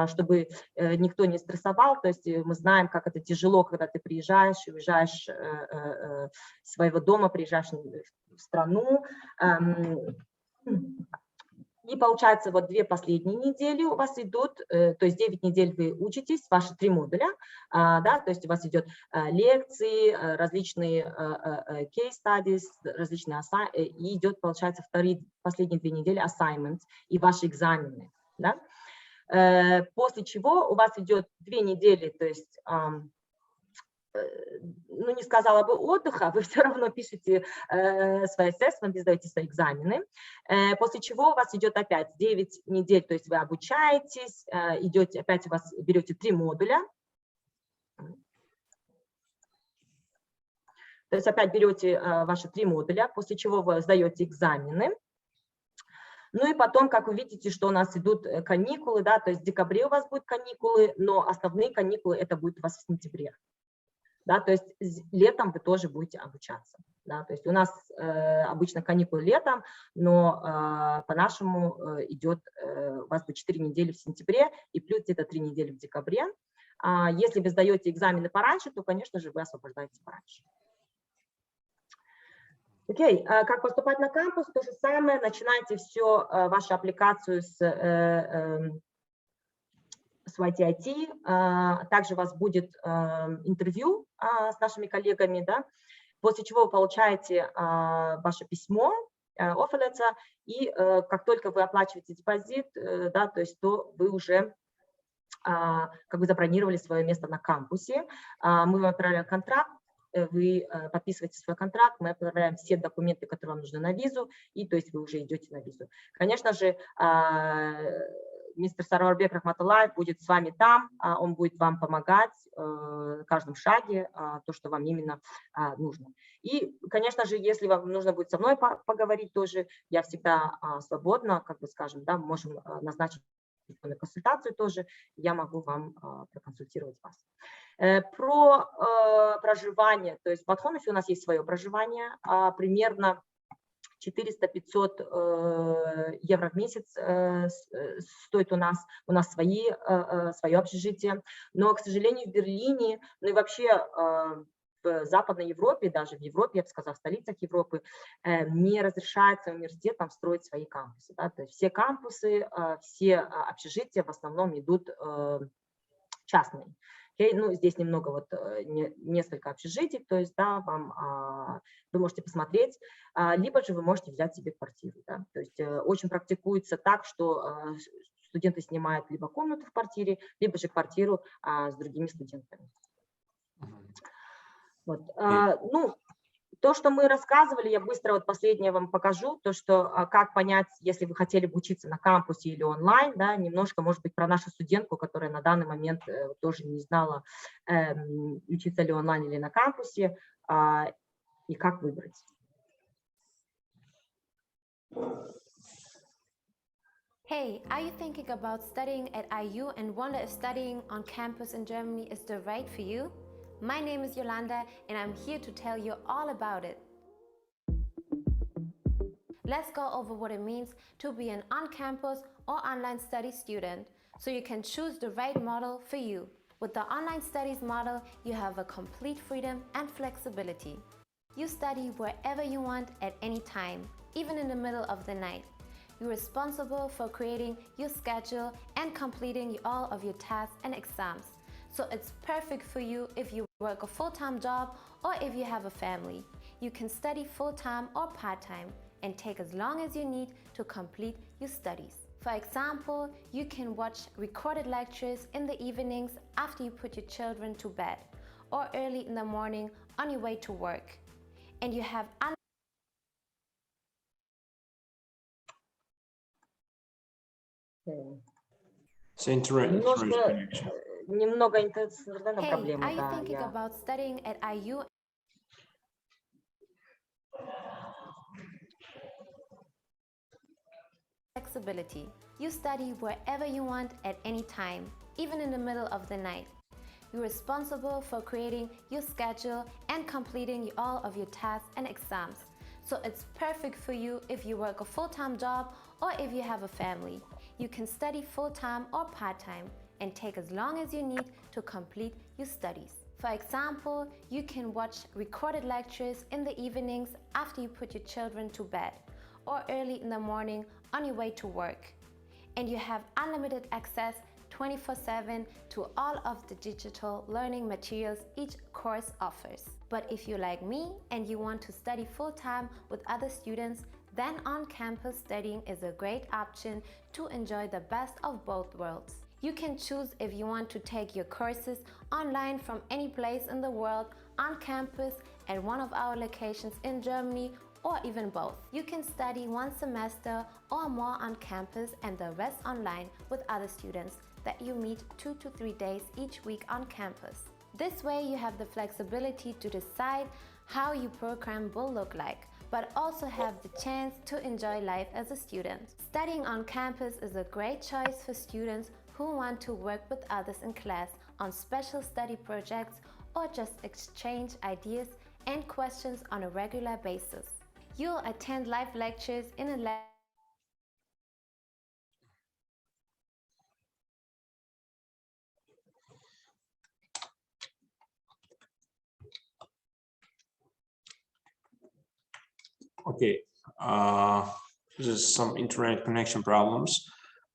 чтобы никто не стрессовал. То есть мы знаем, как это тяжело, когда ты приезжаешь, уезжаешь из своего дома, приезжаешь в страну. И получается, вот 2 последние недели у вас идут, то есть 9 недель вы учитесь, ваши 3 модуля, да, то есть у вас идет лекции, различные case studies, различные и идет, получается, последние 2 недели assignments и ваши экзамены, да. После чего у вас идет 2 недели, то есть ну, не сказала бы отдыха, вы все равно пишете свои assessment, сдаете свои экзамены, после чего у вас идет опять 9 недель, то есть вы обучаетесь, идете, опять у вас берете 3 модуля, то есть опять берете ваши 3 модуля, после чего вы сдаете экзамены. Ну и потом, как вы видите, что у нас идут каникулы, да, то есть в декабре у вас будут каникулы, но основные каникулы это будет у вас в сентябре. Да, то есть летом вы тоже будете обучаться. Да, то есть у нас обычно каникулы летом, но по-нашему идет у вас будет 4 недели в сентябре и плюс где-то 3 недели в декабре. Если вы сдаете экзамены пораньше, то, конечно же, вы освобождаетесь пораньше. Окей, как поступать на кампус? То же самое, начинайте все, вашу аппликацию с YTIT. Также у вас будет интервью с нашими коллегами, да, после чего вы получаете ваше письмо, offer letter, и как только вы оплачиваете депозит, да, то есть то вы уже как бы забронировали свое место на кампусе. Мы вам отправляем контракт, вы подписываете свой контракт, мы отправляем все документы, которые вам нужны на визу, и то есть вы уже идете на визу. Конечно же, мистер Сарварбек Рахматуллаев будет с вами там, он будет вам помогать в каждом шаге, то, что вам именно нужно. И, конечно же, если вам нужно будет со мной поговорить тоже, я всегда свободна, как бы скажем, да, можем назначить консультацию тоже, я могу вам проконсультировать вас. Про проживание, то есть в Батхонуфе у нас есть свое проживание, примерно 400-500 евро в месяц стоит у нас свое общежитие, но, к сожалению, в Берлине, ну и вообще в Западной Европе, даже в Европе, я бы сказала, в столицах Европы, не разрешается университетам строить свои кампусы. Да? То есть все кампусы, все общежития в основном идут частные. Okay? Ну, здесь немного, вот, несколько общежитий, то есть, да, вы можете посмотреть, либо же вы можете взять себе квартиру. Да? То есть очень практикуется так, что студенты снимают либо комнату в квартире, либо же квартиру с другими студентами. Вот. Ну, то, что мы рассказывали, я быстро вот последнее вам покажу, то, что как понять, если вы хотели бы учиться на кампусе или онлайн, да, немножко, может быть, про нашу студентку, которая на данный момент тоже не знала, учиться ли онлайн или на кампусе, и как выбрать. Hey, are you thinking about studying at IU and wonder if studying on campus in Germany is the right for you? My name is Yolanda and I'm here to tell you all about it. Let's go over what it means to be an on-campus or online study student so you can choose the right model for you. With the online studies model, you have a complete freedom and flexibility. You study wherever you want at any time, even in the middle of the night. You're responsible for creating your schedule and completing all of your tasks and exams. So it's perfect for you if you work a full-time job or if you have a family. You can study full-time or part-time and take as long as you need to complete your studies. For example, you can watch recorded lectures in the evenings after you put your children to bed or early in the morning on your way to work. And you have Немного интернетная проблема. Are you thinking about studying at IU? Flexibility. You study wherever you want at any time, even in the middle of the night. You're responsible for creating your schedule and completing all of your tasks and exams. So it's perfect for you if you work a full-time job or if you have a family. You can study full-time or part-time and take as long as you need to complete your studies. For example, you can watch recorded lectures in the evenings after you put your children to bed or early in the morning on your way to work. And you have unlimited access 24/7 to all of the digital learning materials each course offers. But if you're like me and you want to study full-time with other students, then on-campus studying is a great option to enjoy the best of both worlds. You can choose if you want to take your courses online from any place in the world, on campus, at one of our locations in Germany, or even both. You can study one semester or more on campus and the rest online with other students that you meet 2 to 3 days each week on campus. This way you have the flexibility to decide how your program will look like, but also have the chance to enjoy life as a student. Studying on campus is a great choice for students who want to work with others in class on special study projects or just exchange ideas and questions on a regular basis. You'll attend live lectures in a lab Okay, there's some internet connection problems.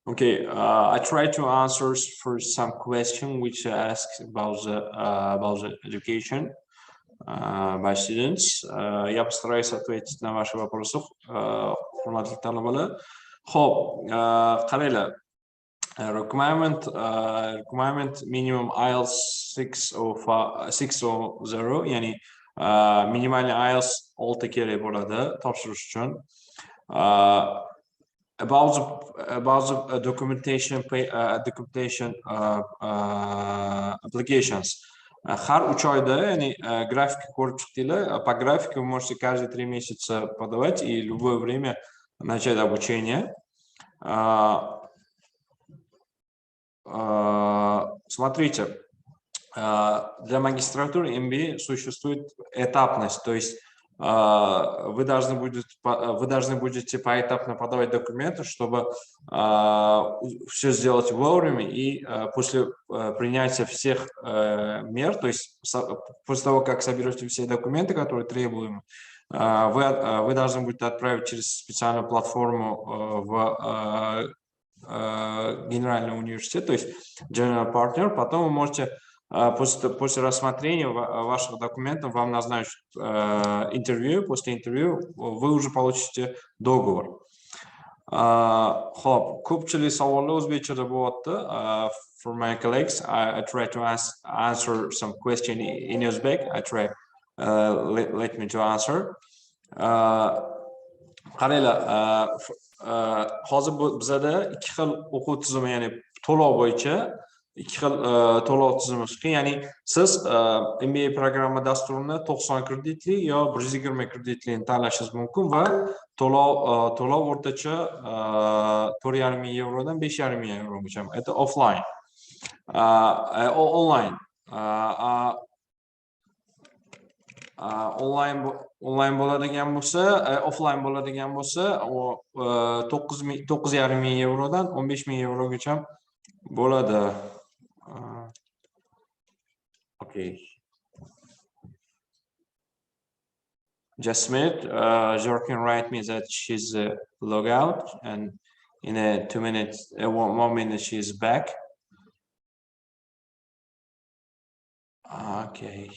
Okay, I try to answer for some question which asks about the education by students. Я постараюсь ответить на ваши вопросы, hurmatli talabalar. Xo'p, qaranglar. Requirement minimum IELTS 600, ya'ni minimal IELTS 6 kerak bo'ladi topshirish uchun. About the documentation applications. Har 3 oyda, ya'ni график ko'rib chiqdinglar. По графику вы можете каждые 3 месяца подавать и любое время начать обучение. Смотрите, для магистратуры MBA существует этапность, то есть вы должны будете поэтапно подавать документы, чтобы все сделать вовремя, и после принятия всех мер, то есть после того, как соберете все документы, которые требуемы, вы должны будете отправить через специальную платформу в генеральный университет, то есть general partner. Потом вы можете после рассмотрения ваших документов вам назначат интервью. После интервью вы уже получите договор. Xo'p, ko'pchilik savollar o'zbekchada bo'lyapti. For my colleagues, I try to answer some question in Uzbek. I try let me to answer. Qaranglar, hozir bizada ikki xil o'quv tizimi, ya'ni to'lov bo'yicha ikki xil to'lov tizimi chiqqan. Ya'ni siz MBA programma dasturini 90 kreditli yo 120 kreditli tanlashingiz mumkin va to'lov o'rtacha 4,5 ming yevrodan 5,5 ming yevrogacha. Это offline. Online. Onlayn bo'ladigan bo'lsa, offline bo'ladigan bo'lsa, 9,5 ming yevrodan 15 ming yevrogacha bo'ladi. Okay. Just a minute. Jor can write me that she's log out, and in 2 minutes, 1 minute, she's back. Okay.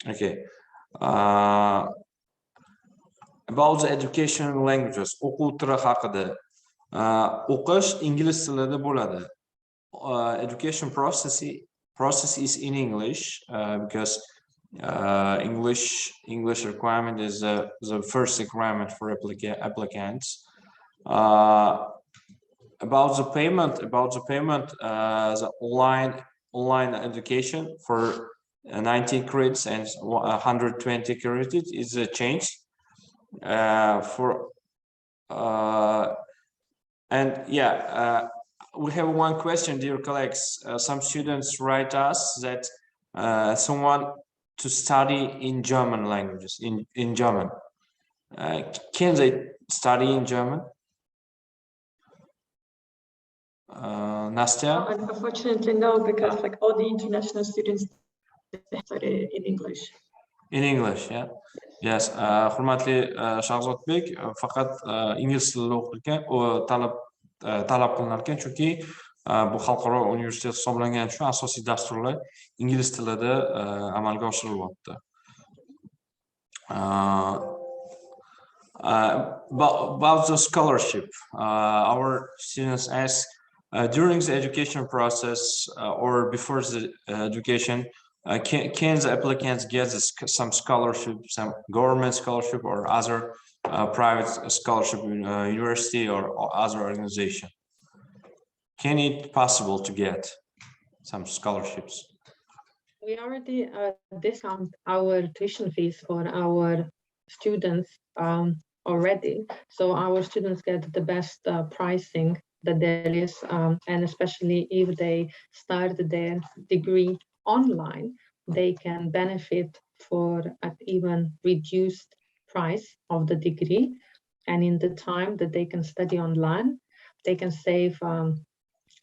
Okay. About the educational languages, o'quv tili haqida. O'qish ingliz tilida bo'ladi. Education process is in English because English requirement is the first requirement for applicants. About the payment, the online education for 90 credits and 120 credits is a change. We have one question, dear colleagues. Some students write us that someone to study in German languages, in German. Can they study in German? Nastya? Unfortunately, no, because like all the international students study in English. In English, yeah. Yes. Hurmatli Shahzodbek, faqat ingliz tilida o'qilgan, talab qilinar ekan, chunki bu xalqaro universitet hisoblangan uchun asosiy dasturlar ingliz tilida amalga oshirilyapti. About the scholarship, our students ask during the education process or before the education, can the applicants get some scholarship, some government scholarship or other private scholarship university or other organization? Can it possible to get some scholarships? We already discount our tuition fees for our students already. So our students get the best pricing that there is, and especially if they start their degree online, they can benefit for an even reduced price of the degree. And in the time that they can study online, they can save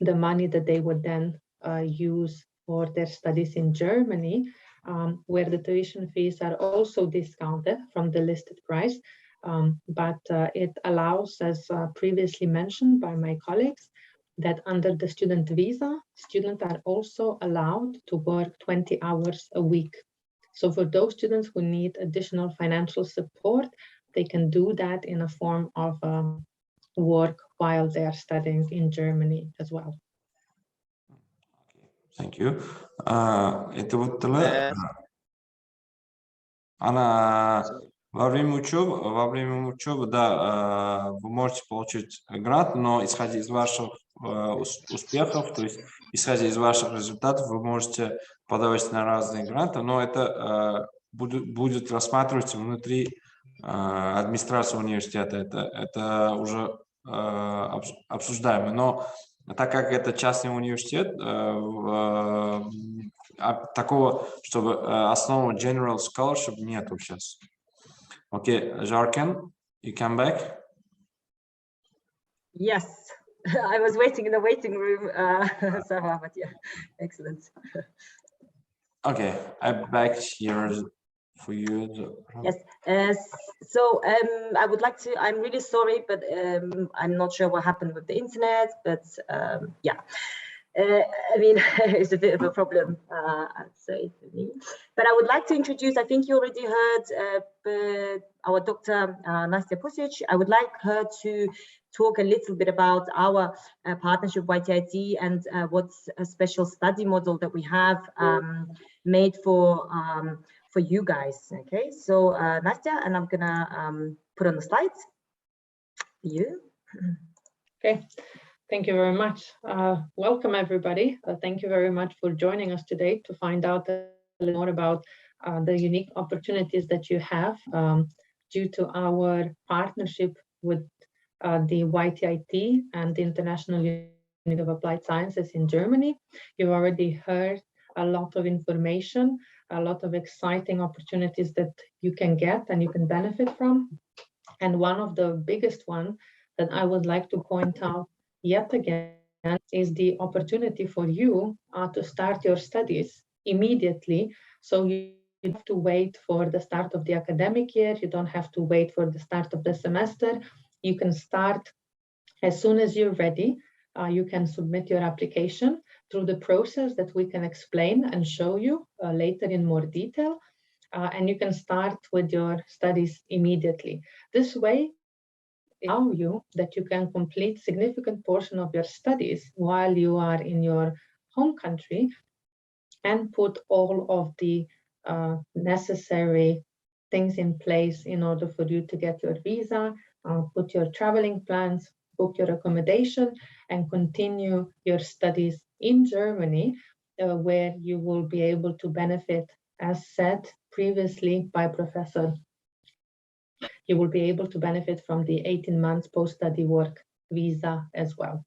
the money that they would then use for their studies in Germany, where the tuition fees are also discounted from the listed price. But it allows, as previously mentioned by my colleagues, that under the student visa, students are also allowed to work 20 hours a week. So for those students who need additional financial support, they can do that in a form of work while they are studying in Germany as well. Thank you. Это вот она во время учебы, да, вы можете получить грант, но исходя из ваших успехов, то есть исходя из ваших результатов, вы можете подавать на разные гранты, но это будет рассматриваться внутри администрации университета. Это уже обсуждаемо. Но так как это частный университет, такого, чтобы основного general scholarship нету сейчас. Okay, Jarken, you come back? Yes, I was waiting in the waiting room, Sarah, but yeah, excellent. Okay, I'm back here for you. Yes, so I would like to, I'm really sorry, but I'm not sure what happened with the internet, but yeah. I mean, it's a bit of a problem, I'd say, for me. But I would like to introduce, I think you already heard our Dr. Nastya Pusic. I would like her to talk a little bit about our partnership with YTIT and what's a special study model that we have made for you guys. Okay, so Nastya, and I'm gonna put on the slides for you. Okay. Thank you very much. Welcome, everybody. Thank you very much for joining us today to find out a little more about the unique opportunities that you have due to our partnership with the YTIT and the International University of Applied Sciences in Germany. You've already heard a lot of information, a lot of exciting opportunities that you can get and you can benefit from. And one of the biggest one that I would like to point out yet again is the opportunity for you to start your studies immediately. So you don't have to wait for the start of the academic year. You don't have to wait for the start of the semester. You can start as soon as you're ready. You can submit your application through the process that we can explain and show you later in more detail. And you can start with your studies immediately. This way, allow you that you can complete significant portion of your studies while you are in your home country and put all of the necessary things in place in order for you to get your visa, put your traveling plans, book your accommodation, and continue your studies in Germany, where you will be able to benefit, as said previously by Professor. You will be able to benefit from the 18 months post-study work visa as well.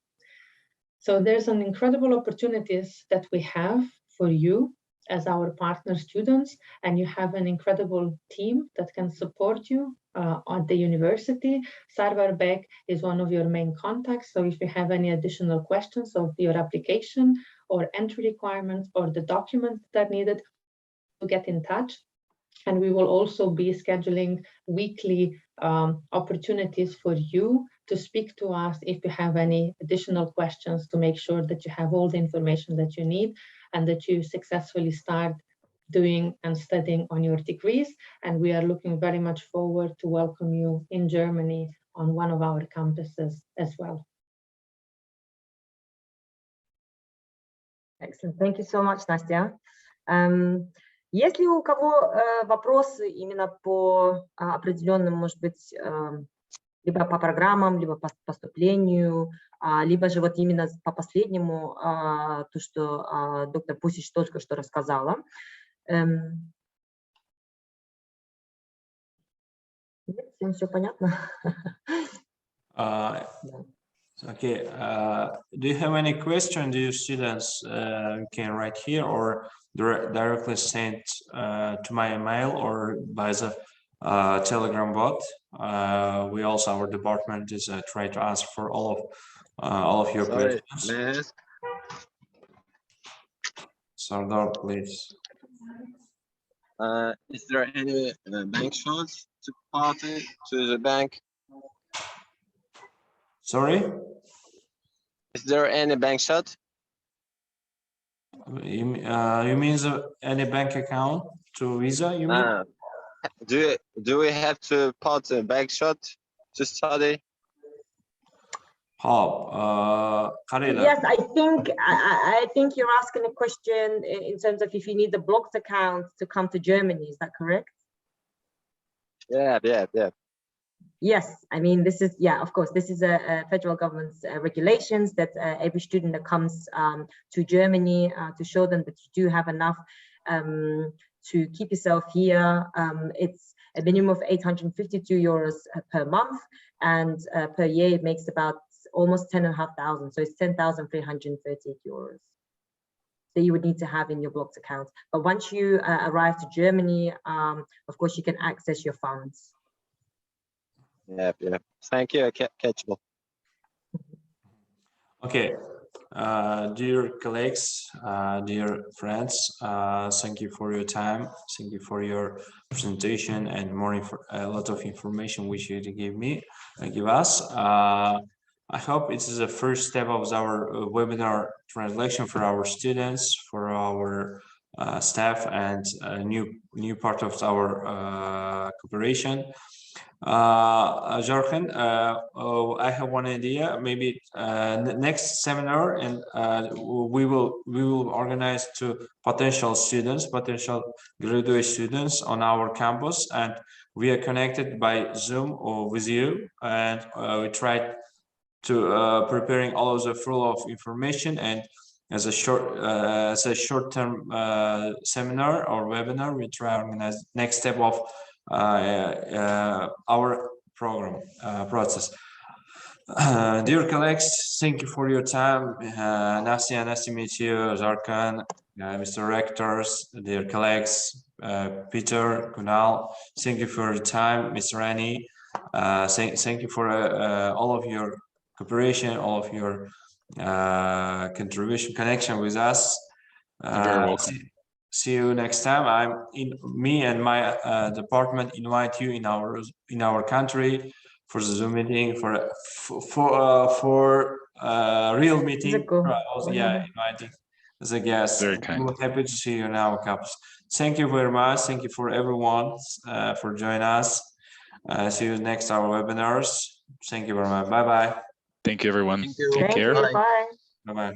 So there's an incredible opportunities that we have for you as our partner students, and you have an incredible team that can support you at the university. Sarvar Beck is one of your main contacts, so if you have any additional questions of your application or entry requirements or the documents that are needed, get in touch. And we will also be scheduling weekly opportunities for you to speak to us if you have any additional questions, to make sure that you have all the information that you need and that you successfully start doing and studying on your degrees. And we are looking very much forward to welcome you in Germany on one of our campuses as well. Excellent. Thank you so much, Nastya. Есть ли у кого вопросы именно по определенным, может быть, либо по программам, либо по поступлению, либо же вот именно по последнему, то, что доктор Пусич только что рассказала? Нет, всем все понятно? Okay, do you have any question, dear students? You can write here or directly send to my email or by the Telegram bot. We also, our department is trying to answer for all all of your Sorry, questions. may I ask? Sardar, please. Is there any bank shots to party to the bank? Sorry? Is there any bank shot? You mean any bank account to Visa, you mean? Do we have to put a bank shot to study? Karina. Yes, I think you're asking a question in terms of if you need the blocked account to come to Germany. Is that correct? Yeah. Yes, I mean, this is, yeah, of course, this is a federal government's regulations that every student that comes to Germany to show them that you do have enough to keep yourself here. It's a minimum of 852 euros per month, and per year it makes about almost 10,500. So it's 10,338 euros that you would need to have in your blocked account. But once you arrive to Germany, of course, you can access your funds. Yeah. Thank you, catchable. Okay, dear colleagues, dear friends, thank you for your time. Thank you for your presentation and a lot of information which you give us. I hope it is the first step of our webinar translation for our students, for our staff, and a new part of our cooperation. Jorgen, I have one idea. Maybe next seminar, and we will organize to potential graduate students on our campus, and we are connected by Zoom or with you, and we try to preparing all of the full of information, and as a short-term seminar or webinar, we try to organize next step of our program process. Dear colleagues, thank you for your time. Nastia, nice to meet you. Zarkan, Mr. Rectors, dear colleagues, Peter, Kunal, thank you for your time. Mr. Rani, thank you for all of your cooperation, all of your connection with us. You're very welcome. See you next time. Me and my department invite you in our country for the Zoom meeting, for real meeting. Yeah, invited as a guest. Very kind. We're happy to see you in our campus. Thank you very much. Thank you for everyone for joining us. See you next our webinars. Thank you very much. Bye bye. Thank you, everyone. Thank you. Take care. Bye. Bye bye.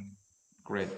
Great.